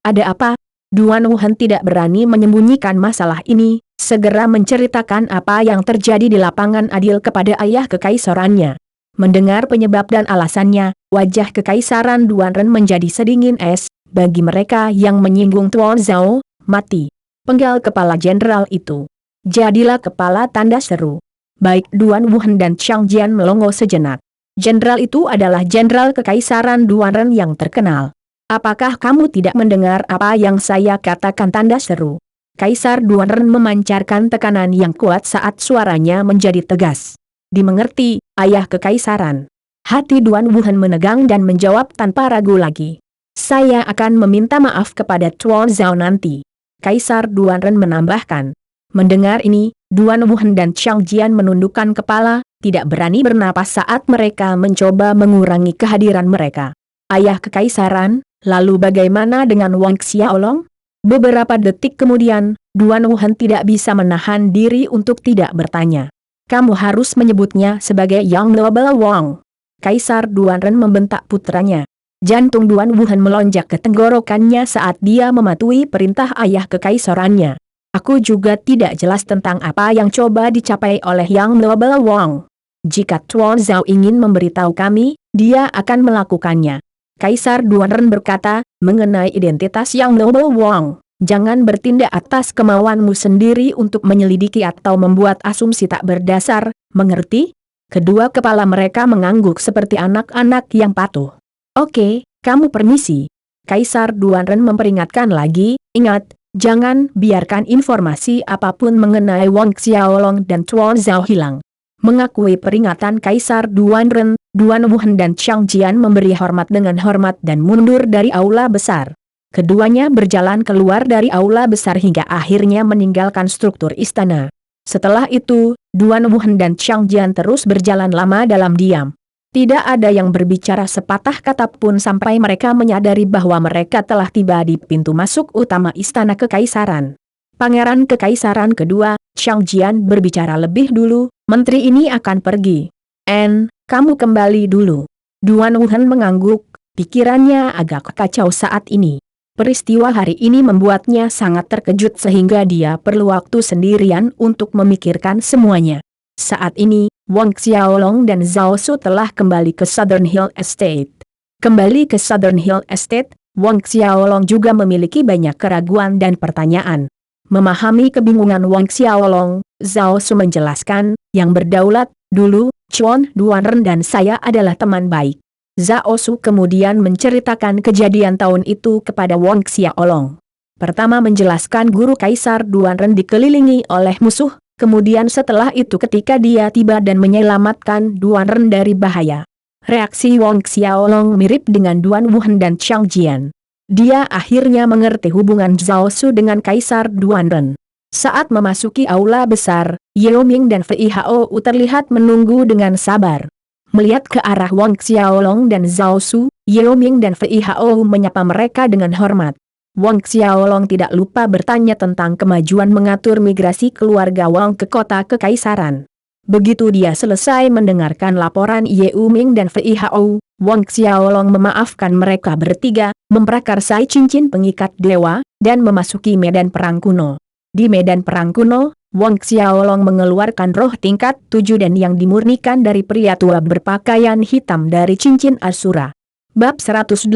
ada apa? Duan Wuhan tidak berani menyembunyikan masalah ini, segera menceritakan apa yang terjadi di lapangan adil kepada ayah kekaisarannya. Mendengar penyebab dan alasannya, wajah kekaisaran Duanren menjadi sedingin es. Bagi mereka yang menyinggung Tuan Zhao, mati. Penggal kepala jenderal itu. Jadilah kepala, tanda seru. Baik, Duan Wuhan dan Chang Jian melongo sejenak. Jenderal itu adalah jenderal kekaisaran Duanren yang terkenal. Apakah kamu tidak mendengar apa yang saya katakan, tanda seru? Kaisar Duanren memancarkan tekanan yang kuat saat suaranya menjadi tegas. Dimengerti, ayah kekaisaran. Hati Duan Wuhan menegang dan menjawab tanpa ragu lagi. Saya akan meminta maaf kepada Tuan Zhao nanti. Kaisar Duanren menambahkan. Mendengar ini, Duan Wuhan dan Chang Jian menundukkan kepala, tidak berani bernapas saat mereka mencoba mengurangi kehadiran mereka. Ayah kekaisaran, lalu bagaimana dengan Wang Xiaolong? Beberapa detik kemudian, Duan Wuhan tidak bisa menahan diri untuk tidak bertanya. Kamu harus menyebutnya sebagai Yang Noble Wang. Kaisar Duanren membentak putranya. Jantung Duan Wuhan melonjak ke tenggorokannya saat dia mematuhi perintah ayah kekaisarannya. Aku juga tidak jelas tentang apa yang coba dicapai oleh Yang Noble Wang. Jika Tuan Zhao ingin memberitahu kami, dia akan melakukannya. Kaisar Duanren berkata, mengenai identitas Yang Noble Wang, jangan bertindak atas kemauanmu sendiri untuk menyelidiki atau membuat asumsi tak berdasar, mengerti? Kedua kepala mereka mengangguk seperti anak-anak yang patuh. Oke, kamu permisi. Kaisar Duanren memperingatkan lagi, ingat, jangan biarkan informasi apapun mengenai Wang Xiaolong dan Tuan Zhao hilang. Mengakui peringatan Kaisar Duanren, Duan Wuhan dan Chang Jian memberi hormat dengan hormat dan mundur dari aula besar. Keduanya berjalan keluar dari aula besar hingga akhirnya meninggalkan struktur istana. Setelah itu, Duan Wuhan dan Chang Jian terus berjalan lama dalam diam. Tidak ada yang berbicara sepatah kata pun sampai mereka menyadari bahwa mereka telah tiba di pintu masuk utama istana kekaisaran. Pangeran kekaisaran kedua, Chang Jian berbicara lebih dulu, menteri ini akan pergi. Kamu kembali dulu. Duan Wuhan mengangguk, pikirannya agak kacau saat ini. Peristiwa hari ini membuatnya sangat terkejut sehingga dia perlu waktu sendirian untuk memikirkan semuanya. Saat ini, Wang Xiaolong dan Zhao Su telah kembali ke Southern Hill Estate. Kembali ke Southern Hill Estate, Wang Xiaolong juga memiliki banyak keraguan dan pertanyaan. Memahami kebingungan Wang Xiaolong, Zhao Su menjelaskan, yang berdaulat, dulu, Chuan Duanren dan saya adalah teman baik. Zhao Su kemudian menceritakan kejadian tahun itu kepada Wang Xiaolong. Pertama menjelaskan guru Kaisar Duanren dikelilingi oleh musuh. Kemudian setelah itu ketika dia tiba dan menyelamatkan Duanren dari bahaya. Reaksi Wang Xiaolong mirip dengan Duan Wuhan dan Chang Jian. Dia akhirnya mengerti hubungan Zhao Su dengan Kaisar Duanren. Saat memasuki aula besar, Yeo Ming dan Fei Hao terlihat menunggu dengan sabar. Melihat ke arah Wang Xiaolong dan Zhao Su, Yeo Ming dan Fei Hao menyapa mereka dengan hormat. Wang Xiaolong tidak lupa bertanya tentang kemajuan mengatur migrasi keluarga Wang ke kota kekaisaran. Begitu dia selesai mendengarkan laporan Ye Uming dan Fei Hao, Wang Xiaolong memaafkan mereka bertiga, memprakarsai cincin pengikat dewa, dan memasuki medan perang kuno. Di medan perang kuno, Wang Xiaolong mengeluarkan roh tingkat 7 dan yang dimurnikan dari pria tua berpakaian hitam dari cincin Asura. Bab 189,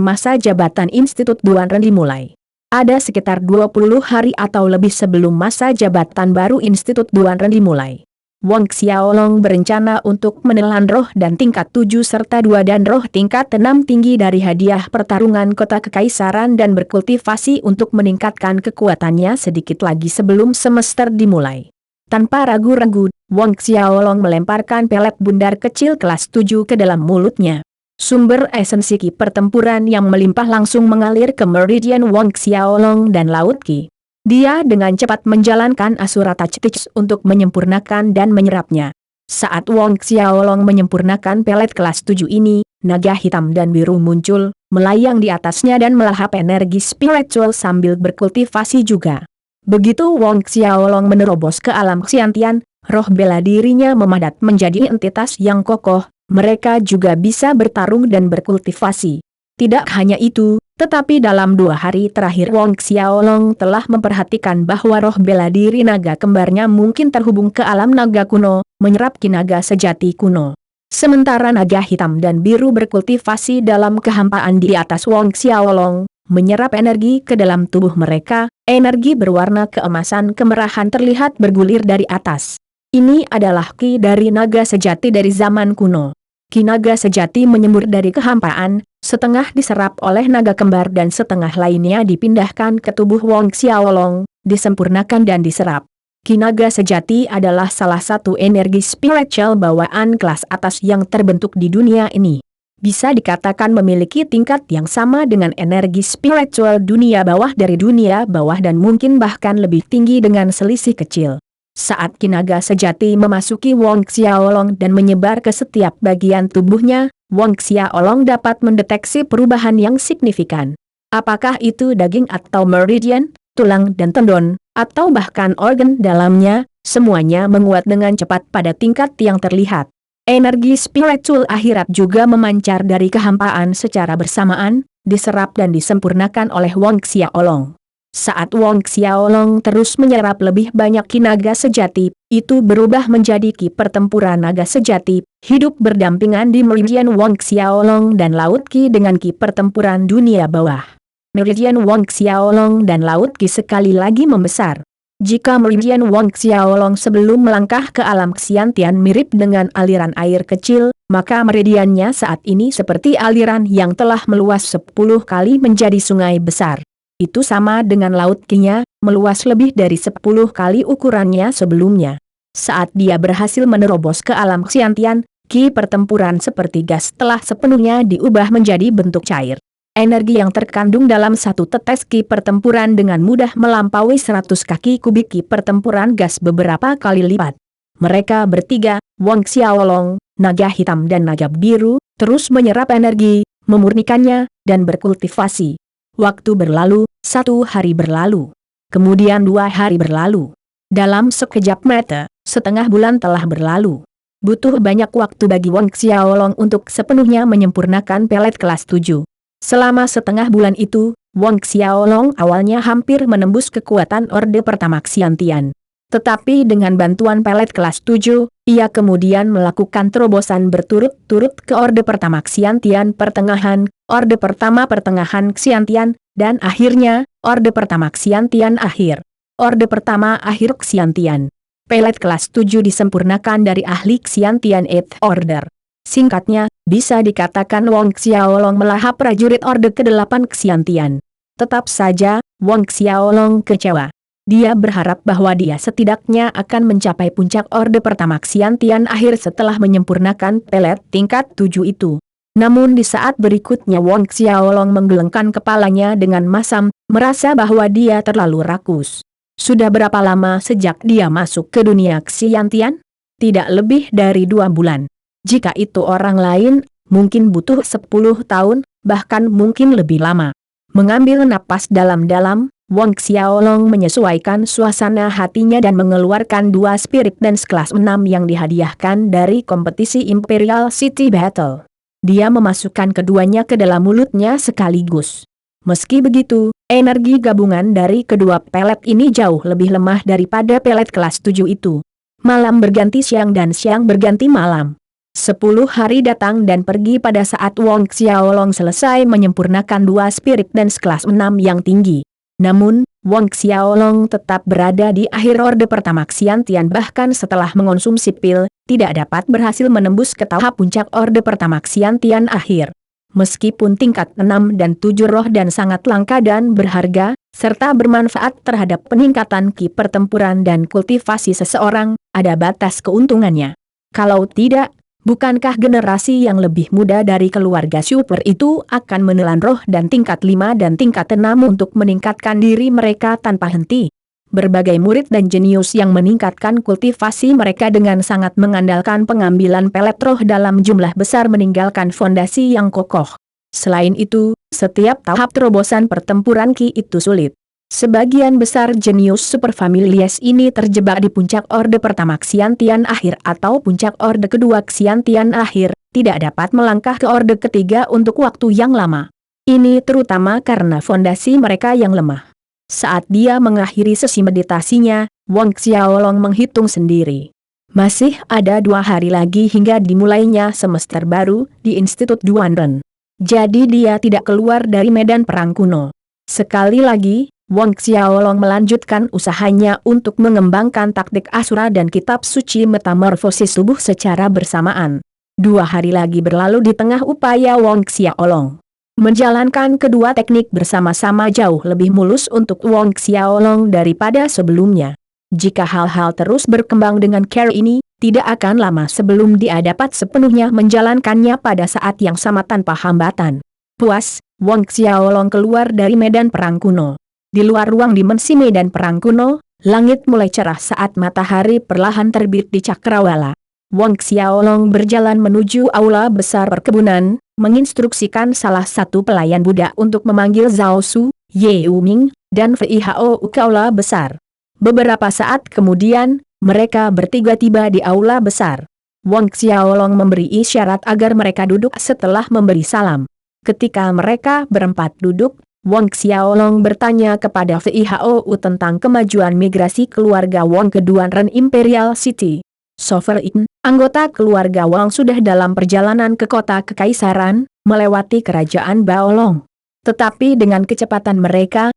Masa Jabatan Institut Duan Ren dimulai. Ada sekitar 20 hari atau lebih sebelum masa jabatan baru Institut Duan Ren dimulai. Wang Xiaolong berencana untuk menelan roh dan tingkat 7 serta 2 dan roh tingkat 6 tinggi dari hadiah pertarungan kota kekaisaran dan berkultivasi untuk meningkatkan kekuatannya sedikit lagi sebelum semester dimulai. Tanpa ragu-ragu, Wang Xiaolong melemparkan pelet bundar kecil kelas 7 ke dalam mulutnya. Sumber esensi ki pertempuran yang melimpah langsung mengalir ke meridian Wang Xiaolong dan Laut Ki. Dia dengan cepat menjalankan Asura Touch untuk menyempurnakan dan menyerapnya. Saat Wang Xiaolong menyempurnakan pelet kelas 7 ini, naga hitam dan biru muncul, melayang di atasnya dan melahap energi spiritual sambil berkultivasi juga. Begitu Wang Xiaolong menerobos ke alam Xiantian, roh bela dirinya memadat menjadi entitas yang kokoh, mereka juga bisa bertarung dan berkultivasi. Tidak hanya itu, tetapi dalam 2 hari terakhir Wang Xiaolong telah memperhatikan bahwa roh bela diri naga kembarnya mungkin terhubung ke alam naga kuno, menyerap ki naga sejati kuno. Sementara naga hitam dan biru berkultivasi dalam kehampaan di atas Wang Xiaolong, menyerap energi ke dalam tubuh mereka, energi berwarna keemasan kemerahan terlihat bergulir dari atas. Ini adalah ki dari naga sejati dari zaman kuno. Ki naga sejati menyembur dari kehampaan, setengah diserap oleh naga kembar dan setengah lainnya dipindahkan ke tubuh Wang Xiaolong, disempurnakan dan diserap. Ki naga sejati adalah salah satu energi spiritual bawaan kelas atas yang terbentuk di dunia ini. Bisa dikatakan memiliki tingkat yang sama dengan energi spiritual dunia bawah dari dunia bawah dan mungkin bahkan lebih tinggi dengan selisih kecil. Saat ki naga sejati memasuki Wang Xiaolong dan menyebar ke setiap bagian tubuhnya, Wang Xiaolong dapat mendeteksi perubahan yang signifikan. Apakah itu daging atau meridian, tulang dan tendon, atau bahkan organ dalamnya, semuanya menguat dengan cepat pada tingkat yang terlihat. Energi spiritual akhirat juga memancar dari kehampaan secara bersamaan, diserap dan disempurnakan oleh Wang Xiaolong. Saat Wang Xiaolong terus menyerap lebih banyak ki naga sejati, itu berubah menjadi ki pertempuran naga sejati, hidup berdampingan di meridian Wang Xiaolong dan Laut Ki dengan ki pertempuran dunia bawah. Meridian Wang Xiaolong dan Laut Ki sekali lagi membesar. Jika meridian Wang Xiaolong sebelum melangkah ke alam Xiantian mirip dengan aliran air kecil, maka meridiannya saat ini seperti aliran yang telah meluas 10 kali menjadi sungai besar. Itu sama dengan Laut Ki-nya, meluas lebih dari 10 kali ukurannya sebelumnya. Saat dia berhasil menerobos ke alam Xiantian, ki pertempuran seperti gas telah sepenuhnya diubah menjadi bentuk cair. Energi yang terkandung dalam satu tetes ki pertempuran dengan mudah melampaui 100 kaki kubik ki pertempuran gas beberapa kali lipat. Mereka bertiga, Wang Xiaolong, naga hitam dan naga biru, terus menyerap energi, memurnikannya, dan berkultivasi. Waktu berlalu, 1 hari berlalu. Kemudian 2 hari berlalu. Dalam sekejap mata, setengah bulan telah berlalu. Butuh banyak waktu bagi Wang Xiaolong untuk sepenuhnya menyempurnakan pelet kelas 7. Selama setengah bulan itu, Wang Xiaolong awalnya hampir menembus kekuatan Orde Pertama Xiantian. Tetapi dengan bantuan pelet kelas 7, ia kemudian melakukan terobosan berturut-turut ke Orde Pertama Xiantian Pertengahan, Orde Pertama Pertengahan Xiantian, dan akhirnya, Orde Pertama Xiantian Akhir. Orde Pertama Akhir Xiantian. Pelet kelas 7 disempurnakan dari ahli Xiantian 8th Order. Singkatnya, bisa dikatakan Wang Xiaolong melahap prajurit Orde ke-8 Xiantian. Tetap saja, Wang Xiaolong kecewa. Dia berharap bahwa dia setidaknya akan mencapai puncak Orde Pertama Xiantian Akhir setelah menyempurnakan pelet tingkat 7 itu. Namun di saat berikutnya Wang Xiaolong menggelengkan kepalanya dengan masam, merasa bahwa dia terlalu rakus. Sudah berapa lama sejak dia masuk ke dunia Xiantian? Tidak lebih dari 2 bulan. Jika itu orang lain, mungkin butuh 10 tahun, bahkan mungkin lebih lama. Mengambil napas dalam-dalam, Wang Xiaolong menyesuaikan suasana hatinya dan mengeluarkan 2 spirit dance kelas 6 yang dihadiahkan dari kompetisi Imperial City Battle. Dia memasukkan keduanya ke dalam mulutnya sekaligus. Meski begitu, energi gabungan dari kedua pelet ini jauh lebih lemah daripada pelet kelas 7 itu. Malam berganti siang dan siang berganti malam. 10 hari datang dan pergi pada saat Wang Xiaolong selesai menyempurnakan 2 spirit dance kelas 6 yang tinggi. Namun, Wang Xiaolong tetap berada di akhir orde pertama Xiantian, bahkan setelah mengonsumsi pil, tidak dapat berhasil menembus ke tahap puncak orde pertama Xiantian akhir. Meskipun tingkat 6 dan 7 roh dan sangat langka dan berharga, serta bermanfaat terhadap peningkatan ki pertempuran dan kultivasi seseorang, ada batas keuntungannya. Kalau tidak, bukankah generasi yang lebih muda dari keluarga super itu akan menelan roh dan tingkat 5 dan tingkat 6 untuk meningkatkan diri mereka tanpa henti? Berbagai murid dan jenius yang meningkatkan kultivasi mereka dengan sangat mengandalkan pengambilan pelet roh dalam jumlah besar meninggalkan fondasi yang kokoh. Selain itu, setiap tahap terobosan pertempuran ki itu sulit. Sebagian besar jenius superfamilies ini terjebak di puncak orde pertama Xiantian akhir atau puncak orde kedua Xiantian akhir, tidak dapat melangkah ke orde ketiga untuk waktu yang lama. Ini terutama karena fondasi mereka yang lemah. Saat dia mengakhiri sesi meditasinya, Wang Xiaolong menghitung sendiri. Masih ada 2 hari lagi hingga dimulainya semester baru di Institut Duanren. Jadi dia tidak keluar dari medan perang kuno. Sekali lagi, Wang Xiaolong melanjutkan usahanya untuk mengembangkan taktik Asura dan kitab suci metamorfosis tubuh secara bersamaan. 2 hari lagi berlalu di tengah upaya Wang Xiaolong menjalankan kedua teknik bersama-sama jauh lebih mulus untuk Wang Xiaolong daripada sebelumnya. Jika hal-hal terus berkembang dengan cara ini, tidak akan lama sebelum dia dapat sepenuhnya menjalankannya pada saat yang sama tanpa hambatan. Puas, Wang Xiaolong keluar dari medan perang kuno. Di luar ruang dimensi medan perang kuno, langit mulai cerah saat matahari perlahan terbit di cakrawala. Wang Xiaolong berjalan menuju aula besar perkebunan, menginstruksikan salah satu pelayan budak untuk memanggil Zhao Su, Ye Uming, dan Fei Hao ke aula besar. Beberapa saat kemudian, mereka bertiga tiba di aula besar. Wang Xiaolong memberi isyarat agar mereka duduk setelah memberi salam. Ketika mereka berempat duduk, Wang Xiaolong bertanya kepada Fei Hao tentang kemajuan migrasi keluarga Wang ke Duanren Imperial City. Sovereign, anggota keluarga Wang sudah dalam perjalanan ke kota kekaisaran, melewati kerajaan Baolong. Tetapi dengan kecepatan mereka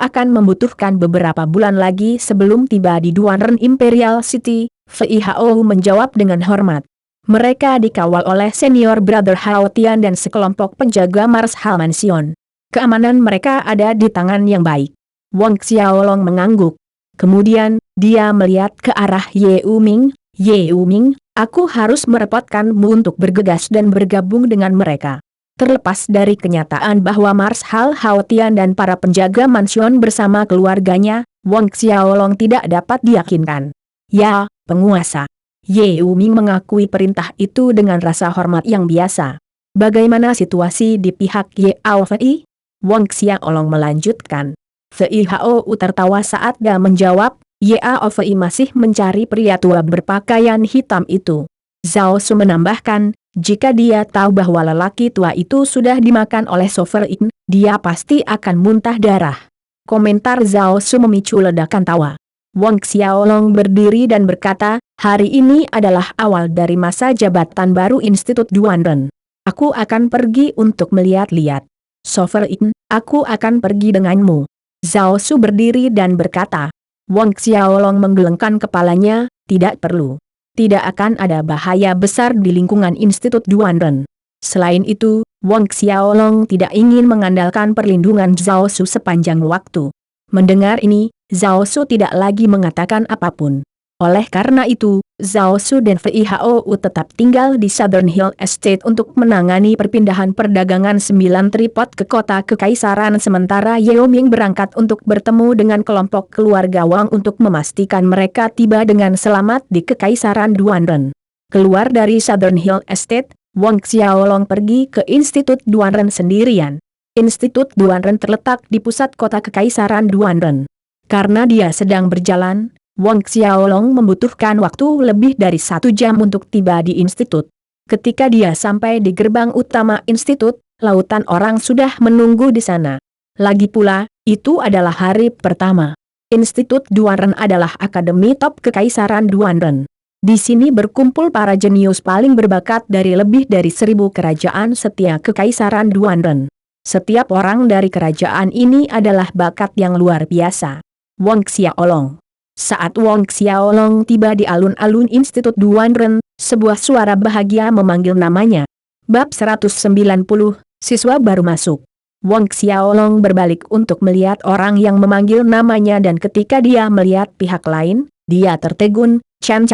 akan membutuhkan beberapa bulan lagi sebelum tiba di Duanren Imperial City. Fei Hao menjawab dengan hormat. Mereka dikawal oleh senior brother Hao Tian dan sekelompok penjaga Mars Hall Mansion. Keamanan mereka ada di tangan yang baik. Wang Xiaolong mengangguk. Kemudian, dia melihat ke arah Ye Uming. Ye Uming, aku harus merepotkanmu untuk bergegas dan bergabung dengan mereka. Terlepas dari kenyataan bahwa Mars Hall Hao Tian dan para penjaga mansion bersama keluarganya, Wang Xiaolong tidak dapat diyakinkan. Ya, penguasa. Ye Uming mengakui perintah itu dengan rasa hormat yang biasa. Bagaimana situasi di pihak Ye Aofei? Wang Xiaolong melanjutkan. Fei Hao tertawa saat dia menjawab, Ye Aofei masih mencari pria tua berpakaian hitam itu. Zhao Su menambahkan, jika dia tahu bahwa lelaki tua itu sudah dimakan oleh Sovereign, dia pasti akan muntah darah. Komentar Zhao Su memicu ledakan tawa. Wang Xiaolong berdiri dan berkata, hari ini adalah awal dari masa jabatan baru Institut Duanren. Aku akan pergi untuk melihat-lihat. Sovereign, aku akan pergi denganmu. Zhao Su berdiri dan berkata. Wang Xiaolong menggelengkan kepalanya, tidak perlu. Tidak akan ada bahaya besar di lingkungan Institut Duanren. Selain itu, Wang Xiaolong tidak ingin mengandalkan perlindungan Zhao Su sepanjang waktu. Mendengar ini, Zhao Su tidak lagi mengatakan apapun. Oleh karena itu, Zhao Su dan Fei Hao tetap tinggal di Southern Hill Estate untuk menangani perpindahan perdagangan 9 tripod ke kota kekaisaran sementara Ye Uming berangkat untuk bertemu dengan kelompok keluarga Wang untuk memastikan mereka tiba dengan selamat di kekaisaran Duanren. Keluar dari Southern Hill Estate, Wang Xiaolong pergi ke Institut Duanren sendirian. Institut Duanren terletak di pusat kota Kekaisaran Duanren. Karena dia sedang berjalan, Wang Xiaolong membutuhkan waktu lebih dari 1 jam untuk tiba di institut. Ketika dia sampai di gerbang utama institut, lautan orang sudah menunggu di sana. Lagi pula, itu adalah hari pertama. Institut Duanren adalah akademi top Kekaisaran Duanren. Di sini berkumpul para jenius paling berbakat dari lebih dari 1000 kerajaan setiap Kekaisaran Duanren. Setiap orang dari kerajaan ini adalah bakat yang luar biasa. Wang Xiaolong. Saat Wang Xiaolong tiba di alun-alun Institut Duanren, sebuah suara bahagia memanggil namanya. Bab 190, siswa baru masuk. Wang Xiaolong berbalik untuk melihat orang yang memanggil namanya dan ketika dia melihat pihak lain, dia tertegun. Chen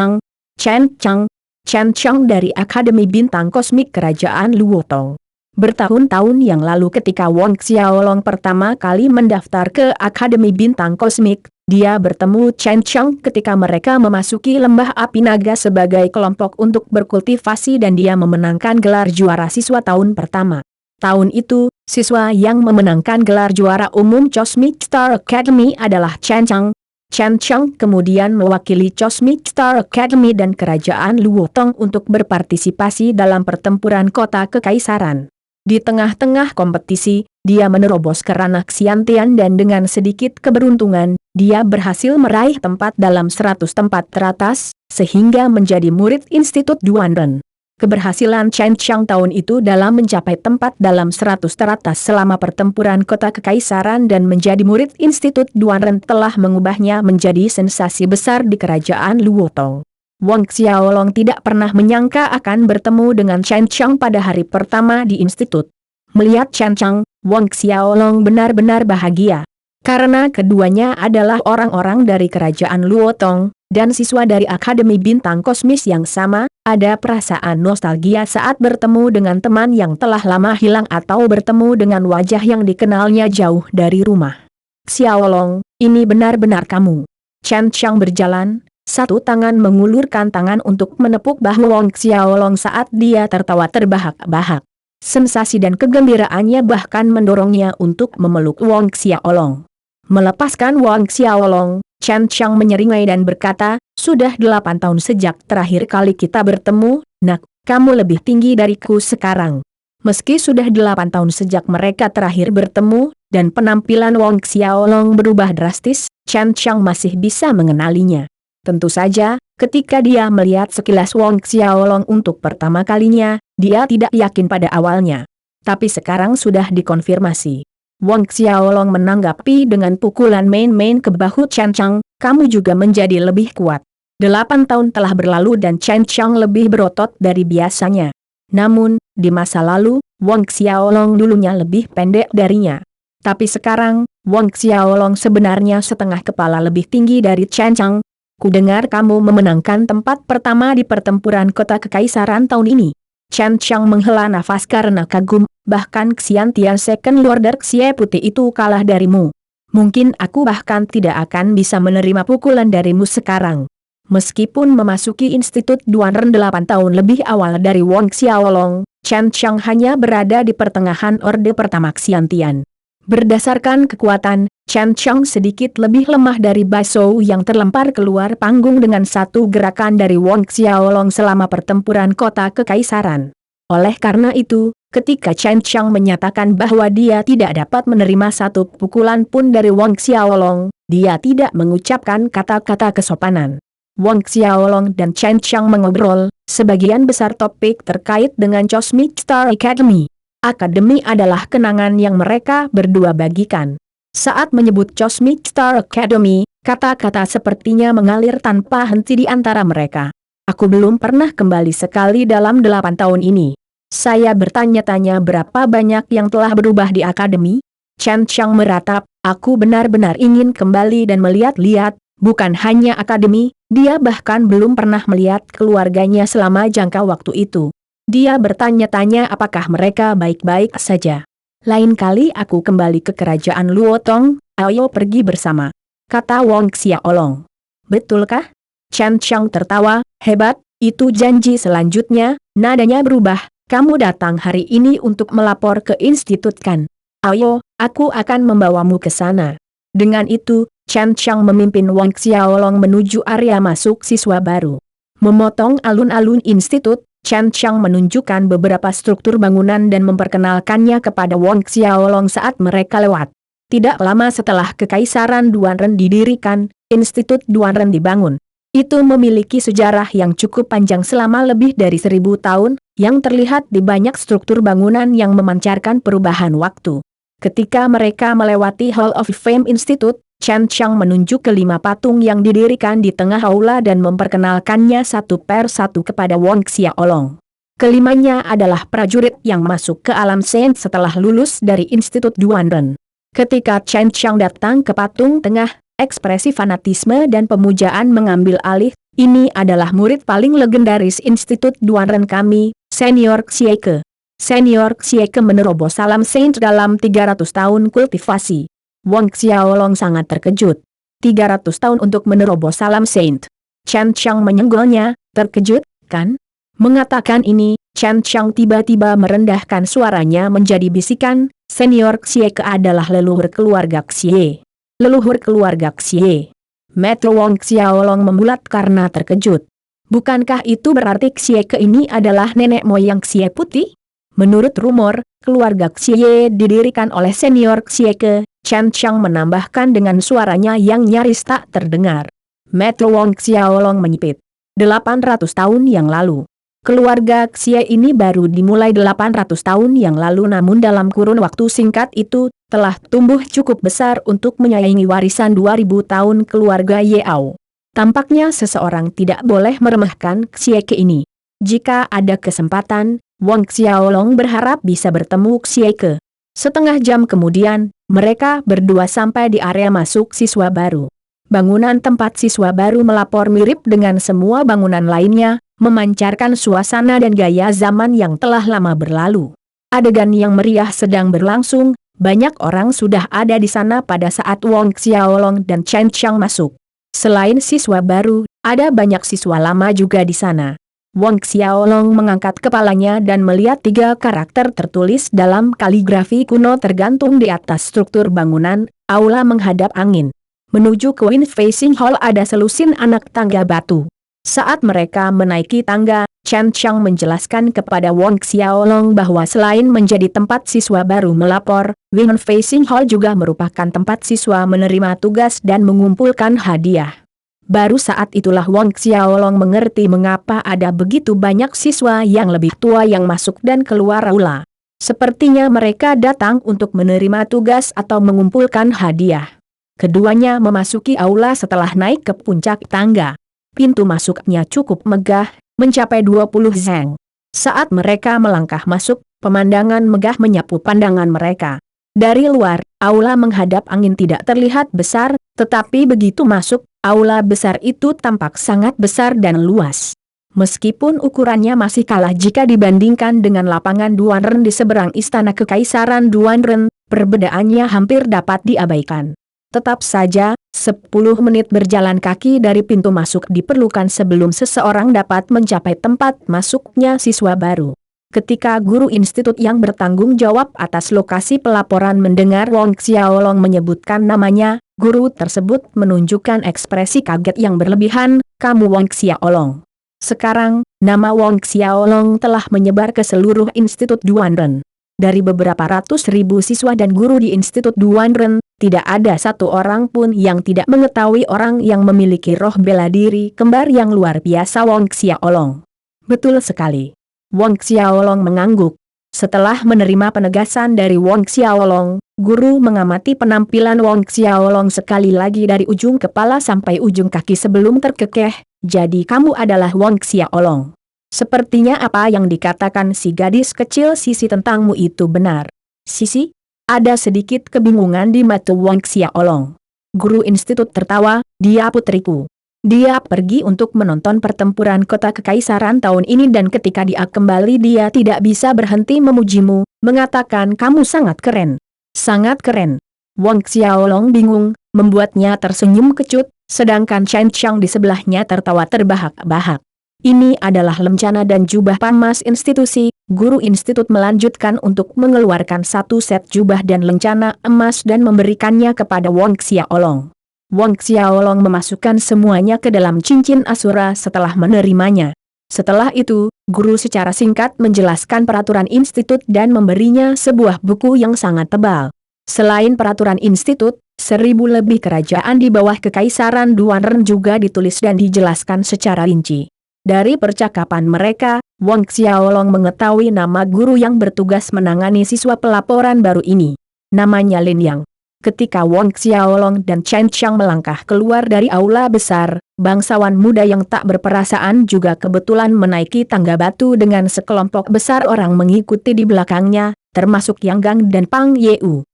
Chang dari Akademi Bintang Kosmik Kerajaan Luotong. Bertahun-tahun yang lalu ketika Wang Xiaolong pertama kali mendaftar ke Akademi Bintang Kosmik, dia bertemu Chen Chang ketika mereka memasuki lembah api naga sebagai kelompok untuk berkultivasi dan dia memenangkan gelar juara siswa tahun pertama. Tahun itu, siswa yang memenangkan gelar juara umum Cosmic Star Academy adalah Chen Chang. Chen Chang kemudian mewakili Cosmic Star Academy dan Kerajaan Luotong untuk berpartisipasi dalam pertempuran kota Kekaisaran. Di tengah-tengah kompetisi, dia menerobos ke ranah Xiantian dan dengan sedikit keberuntungan, dia berhasil meraih tempat dalam 100 tempat teratas, sehingga menjadi murid Institut Duanren. Keberhasilan Chen Chang tahun itu dalam mencapai tempat dalam 100 teratas selama pertempuran kota Kekaisaran dan menjadi murid Institut Duanren telah mengubahnya menjadi sensasi besar di kerajaan Luotong. Wang Xiaolong tidak pernah menyangka akan bertemu dengan Chen Chang pada hari pertama di institut. Melihat Chen Chang, Wang Xiaolong benar-benar bahagia. Karena keduanya adalah orang-orang dari kerajaan Luotong, dan siswa dari Akademi Bintang Kosmis yang sama, ada perasaan nostalgia saat bertemu dengan teman yang telah lama hilang atau bertemu dengan wajah yang dikenalnya jauh dari rumah. Xiaolong, ini benar-benar kamu. Chen Chang berjalan, satu tangan mengulurkan tangan untuk menepuk bahu Wang Xiaolong saat dia tertawa terbahak-bahak. Sensasi dan kegembiraannya bahkan mendorongnya untuk memeluk Wang Xiaolong. Melepaskan Wang Xiaolong, Chen Chang menyeringai dan berkata, sudah 8 tahun sejak terakhir kali kita bertemu, nak, kamu lebih tinggi dariku sekarang. Meski sudah 8 tahun sejak mereka terakhir bertemu, dan penampilan Wang Xiaolong berubah drastis, Chen Chang masih bisa mengenalinya. Tentu saja, ketika dia melihat sekilas Wang Xiaolong untuk pertama kalinya, dia tidak yakin pada awalnya. Tapi sekarang sudah dikonfirmasi. Wang Xiaolong menanggapi dengan pukulan main-main ke bahu Chen Chang, kamu juga menjadi lebih kuat. 8 tahun telah berlalu dan Chen Chang lebih berotot dari biasanya. Namun, di masa lalu, Wang Xiaolong dulunya lebih pendek darinya. Tapi sekarang, Wang Xiaolong sebenarnya setengah kepala lebih tinggi dari Chen Chang. Kudengar kamu memenangkan tempat pertama di pertempuran kota Kekaisaran tahun ini. Chen Chang menghela nafas karena kagum, bahkan Xiantian Second Lorder Xie Putih itu kalah darimu. Mungkin aku bahkan tidak akan bisa menerima pukulan darimu sekarang. Meskipun memasuki Institut Duanren 8 tahun lebih awal dari Wang Xiaolong, Chen Chang hanya berada di pertengahan orde pertama Xiantian. Berdasarkan kekuatan, Chen Chang sedikit lebih lemah dari Bai Shou yang terlempar keluar panggung dengan satu gerakan dari Wang Xiaolong selama pertempuran kota Kekaisaran. Oleh karena itu, ketika Chen Chang menyatakan bahwa dia tidak dapat menerima satu pukulan pun dari Wang Xiaolong, dia tidak mengucapkan kata-kata kesopanan. Wang Xiaolong dan Chen Chang mengobrol, sebagian besar topik terkait dengan Cosmic Star Academy. Akademi adalah kenangan yang mereka berdua bagikan. Saat menyebut Cosmic Star Academy, kata-kata sepertinya mengalir tanpa henti di antara mereka. Aku belum pernah kembali sekali dalam 8 tahun ini. Saya bertanya-tanya berapa banyak yang telah berubah di akademi? Chen Chang meratap, aku benar-benar ingin kembali dan melihat-lihat, bukan hanya akademi, dia bahkan belum pernah melihat keluarganya selama jangka waktu itu. Dia bertanya-tanya apakah mereka baik-baik saja. Lain kali aku kembali ke kerajaan Luotong, ayo pergi bersama, kata Wang Xiaolong. Betulkah? Chen Chang tertawa, hebat, itu janji selanjutnya, nadanya berubah, kamu datang hari ini untuk melapor ke institut kan? Ayo, aku akan membawamu ke sana. Dengan itu, Chen Qiang memimpin Wang Xiaolong menuju area masuk siswa baru. Memotong alun-alun institut, Chen Qiang menunjukkan beberapa struktur bangunan dan memperkenalkannya kepada Wang Xiaolong saat mereka lewat. Tidak lama setelah Kekaisaran Duanren didirikan, Institut Duanren dibangun. Itu memiliki sejarah yang cukup panjang selama lebih dari 1000 tahun, yang terlihat di banyak struktur bangunan yang memancarkan perubahan waktu. Ketika mereka melewati Hall of Fame Institute, Chen Qiang menunjuk kelima patung yang didirikan di tengah aula dan memperkenalkannya satu per satu kepada Wang Xiaolong. Kelimanya adalah prajurit yang masuk ke alam sains setelah lulus dari Institut Duanren. Ketika Chen Qiang datang ke patung tengah, ekspresi fanatisme dan pemujaan mengambil alih. Ini adalah murid paling legendaris Institut Duanren kami, Senior Xieke. Senior Xieke menerobos alam sains dalam 300 tahun kultivasi. Wang Xiaolong sangat terkejut. 300 tahun untuk menerobos alam saint. Chen Qiang menyenggolnya, terkejut, kan? Mengatakan ini, Chen Qiang tiba-tiba merendahkan suaranya menjadi bisikan, Senior Xieke adalah leluhur keluarga Xie. Leluhur keluarga Xie. Mata Wang Xiaolong membulat karena terkejut. Bukankah itu berarti Xieke ini adalah nenek moyang Xie Putih? Menurut rumor, keluarga Xie didirikan oleh Senior Xieke. Chen Qiang menambahkan dengan suaranya yang nyaris tak terdengar. Mata Wang Xiaolong menyipit. 800 tahun yang lalu. Keluarga Xie ini baru dimulai 800 tahun yang lalu, namun dalam kurun waktu singkat itu, telah tumbuh cukup besar untuk menyaingi warisan 2000 tahun keluarga Yao. Tampaknya seseorang tidak boleh meremehkan Xieke ini. Jika ada kesempatan, Wang Xiaolong berharap bisa bertemu Xieke. Setengah jam kemudian, mereka berdua sampai di area masuk siswa baru. Bangunan tempat siswa baru melapor mirip dengan semua bangunan lainnya, memancarkan suasana dan gaya zaman yang telah lama berlalu. Adegan yang meriah sedang berlangsung, banyak orang sudah ada di sana pada saat Wang Xiaolong dan Chen Qiang masuk. Selain siswa baru, ada banyak siswa lama juga di sana. Wang Xiaolong mengangkat kepalanya dan melihat 3 karakter tertulis dalam kaligrafi kuno tergantung di atas struktur bangunan, aula menghadap angin. Menuju ke Wind Facing Hall ada selusin anak tangga batu. Saat mereka menaiki tangga, Chen Qiang menjelaskan kepada Wang Xiaolong bahwa selain menjadi tempat siswa baru melapor, Wind Facing Hall juga merupakan tempat siswa menerima tugas dan mengumpulkan hadiah. Baru saat itulah Wang Xiaolong mengerti mengapa ada begitu banyak siswa yang lebih tua yang masuk dan keluar aula. Sepertinya mereka datang untuk menerima tugas atau mengumpulkan hadiah. Keduanya memasuki aula setelah naik ke puncak tangga. Pintu masuknya cukup megah, mencapai 20 zeng. Saat mereka melangkah masuk, pemandangan megah menyapu pandangan mereka. Dari luar, aula menghadap angin tidak terlihat besar, tetapi begitu masuk, aula besar itu tampak sangat besar dan luas. Meskipun ukurannya masih kalah jika dibandingkan dengan lapangan Duanren di seberang istana Kekaisaran Duanren, perbedaannya hampir dapat diabaikan. Tetap saja, 10 menit berjalan kaki dari pintu masuk diperlukan sebelum seseorang dapat mencapai tempat masuknya siswa baru. Ketika guru institut yang bertanggung jawab atas lokasi pelaporan mendengar Wang Xiaolong menyebutkan namanya, guru tersebut menunjukkan ekspresi kaget yang berlebihan, "Kamu Wang Xiaolong." Sekarang, nama Wang Xiaolong telah menyebar ke seluruh Institut Duanren. Dari beberapa ratus ribu siswa dan guru di Institut Duanren, tidak ada satu orang pun yang tidak mengetahui orang yang memiliki roh bela diri kembar yang luar biasa Wang Xiaolong. Betul sekali. Wang Xiaolong mengangguk. Setelah menerima penegasan dari Wang Xiaolong, guru mengamati penampilan Wang Xiaolong sekali lagi dari ujung kepala sampai ujung kaki sebelum terkekeh. Jadi kamu adalah Wang Xiaolong. Sepertinya apa yang dikatakan si gadis kecil Sisi tentangmu itu benar. Sisi? Ada sedikit kebingungan di mata Wang Xiaolong. Guru institut tertawa, dia putriku. Dia pergi untuk menonton pertempuran kota kekaisaran tahun ini dan ketika dia kembali dia tidak bisa berhenti memujimu, mengatakan kamu sangat keren. Sangat keren. Wang Xiaolong bingung, membuatnya tersenyum kecut, sedangkan Chen Qiang di sebelahnya tertawa terbahak-bahak. Ini adalah lencana dan jubah pamas institusi, Guru institut melanjutkan untuk mengeluarkan satu set jubah dan lencana emas dan memberikannya kepada Wong Xiaolong. Wong Xiaolong memasukkan semuanya ke dalam cincin asura setelah menerimanya. Setelah itu, guru secara singkat menjelaskan peraturan institut dan memberinya sebuah buku yang sangat tebal. Selain peraturan institut, 1000 lebih kerajaan di bawah kekaisaran Duanren juga ditulis dan dijelaskan secara rinci. Dari percakapan mereka, Wong Xiaolong mengetahui nama guru yang bertugas menangani siswa pelaporan baru ini. Namanya Lin Yang. Ketika Wong Xiaolong dan Chen Qiang melangkah keluar dari aula besar, bangsawan muda yang tak berperasaan juga kebetulan menaiki tangga batu dengan sekelompok besar orang mengikuti di belakangnya, termasuk Yang Gang dan Pang Yeu.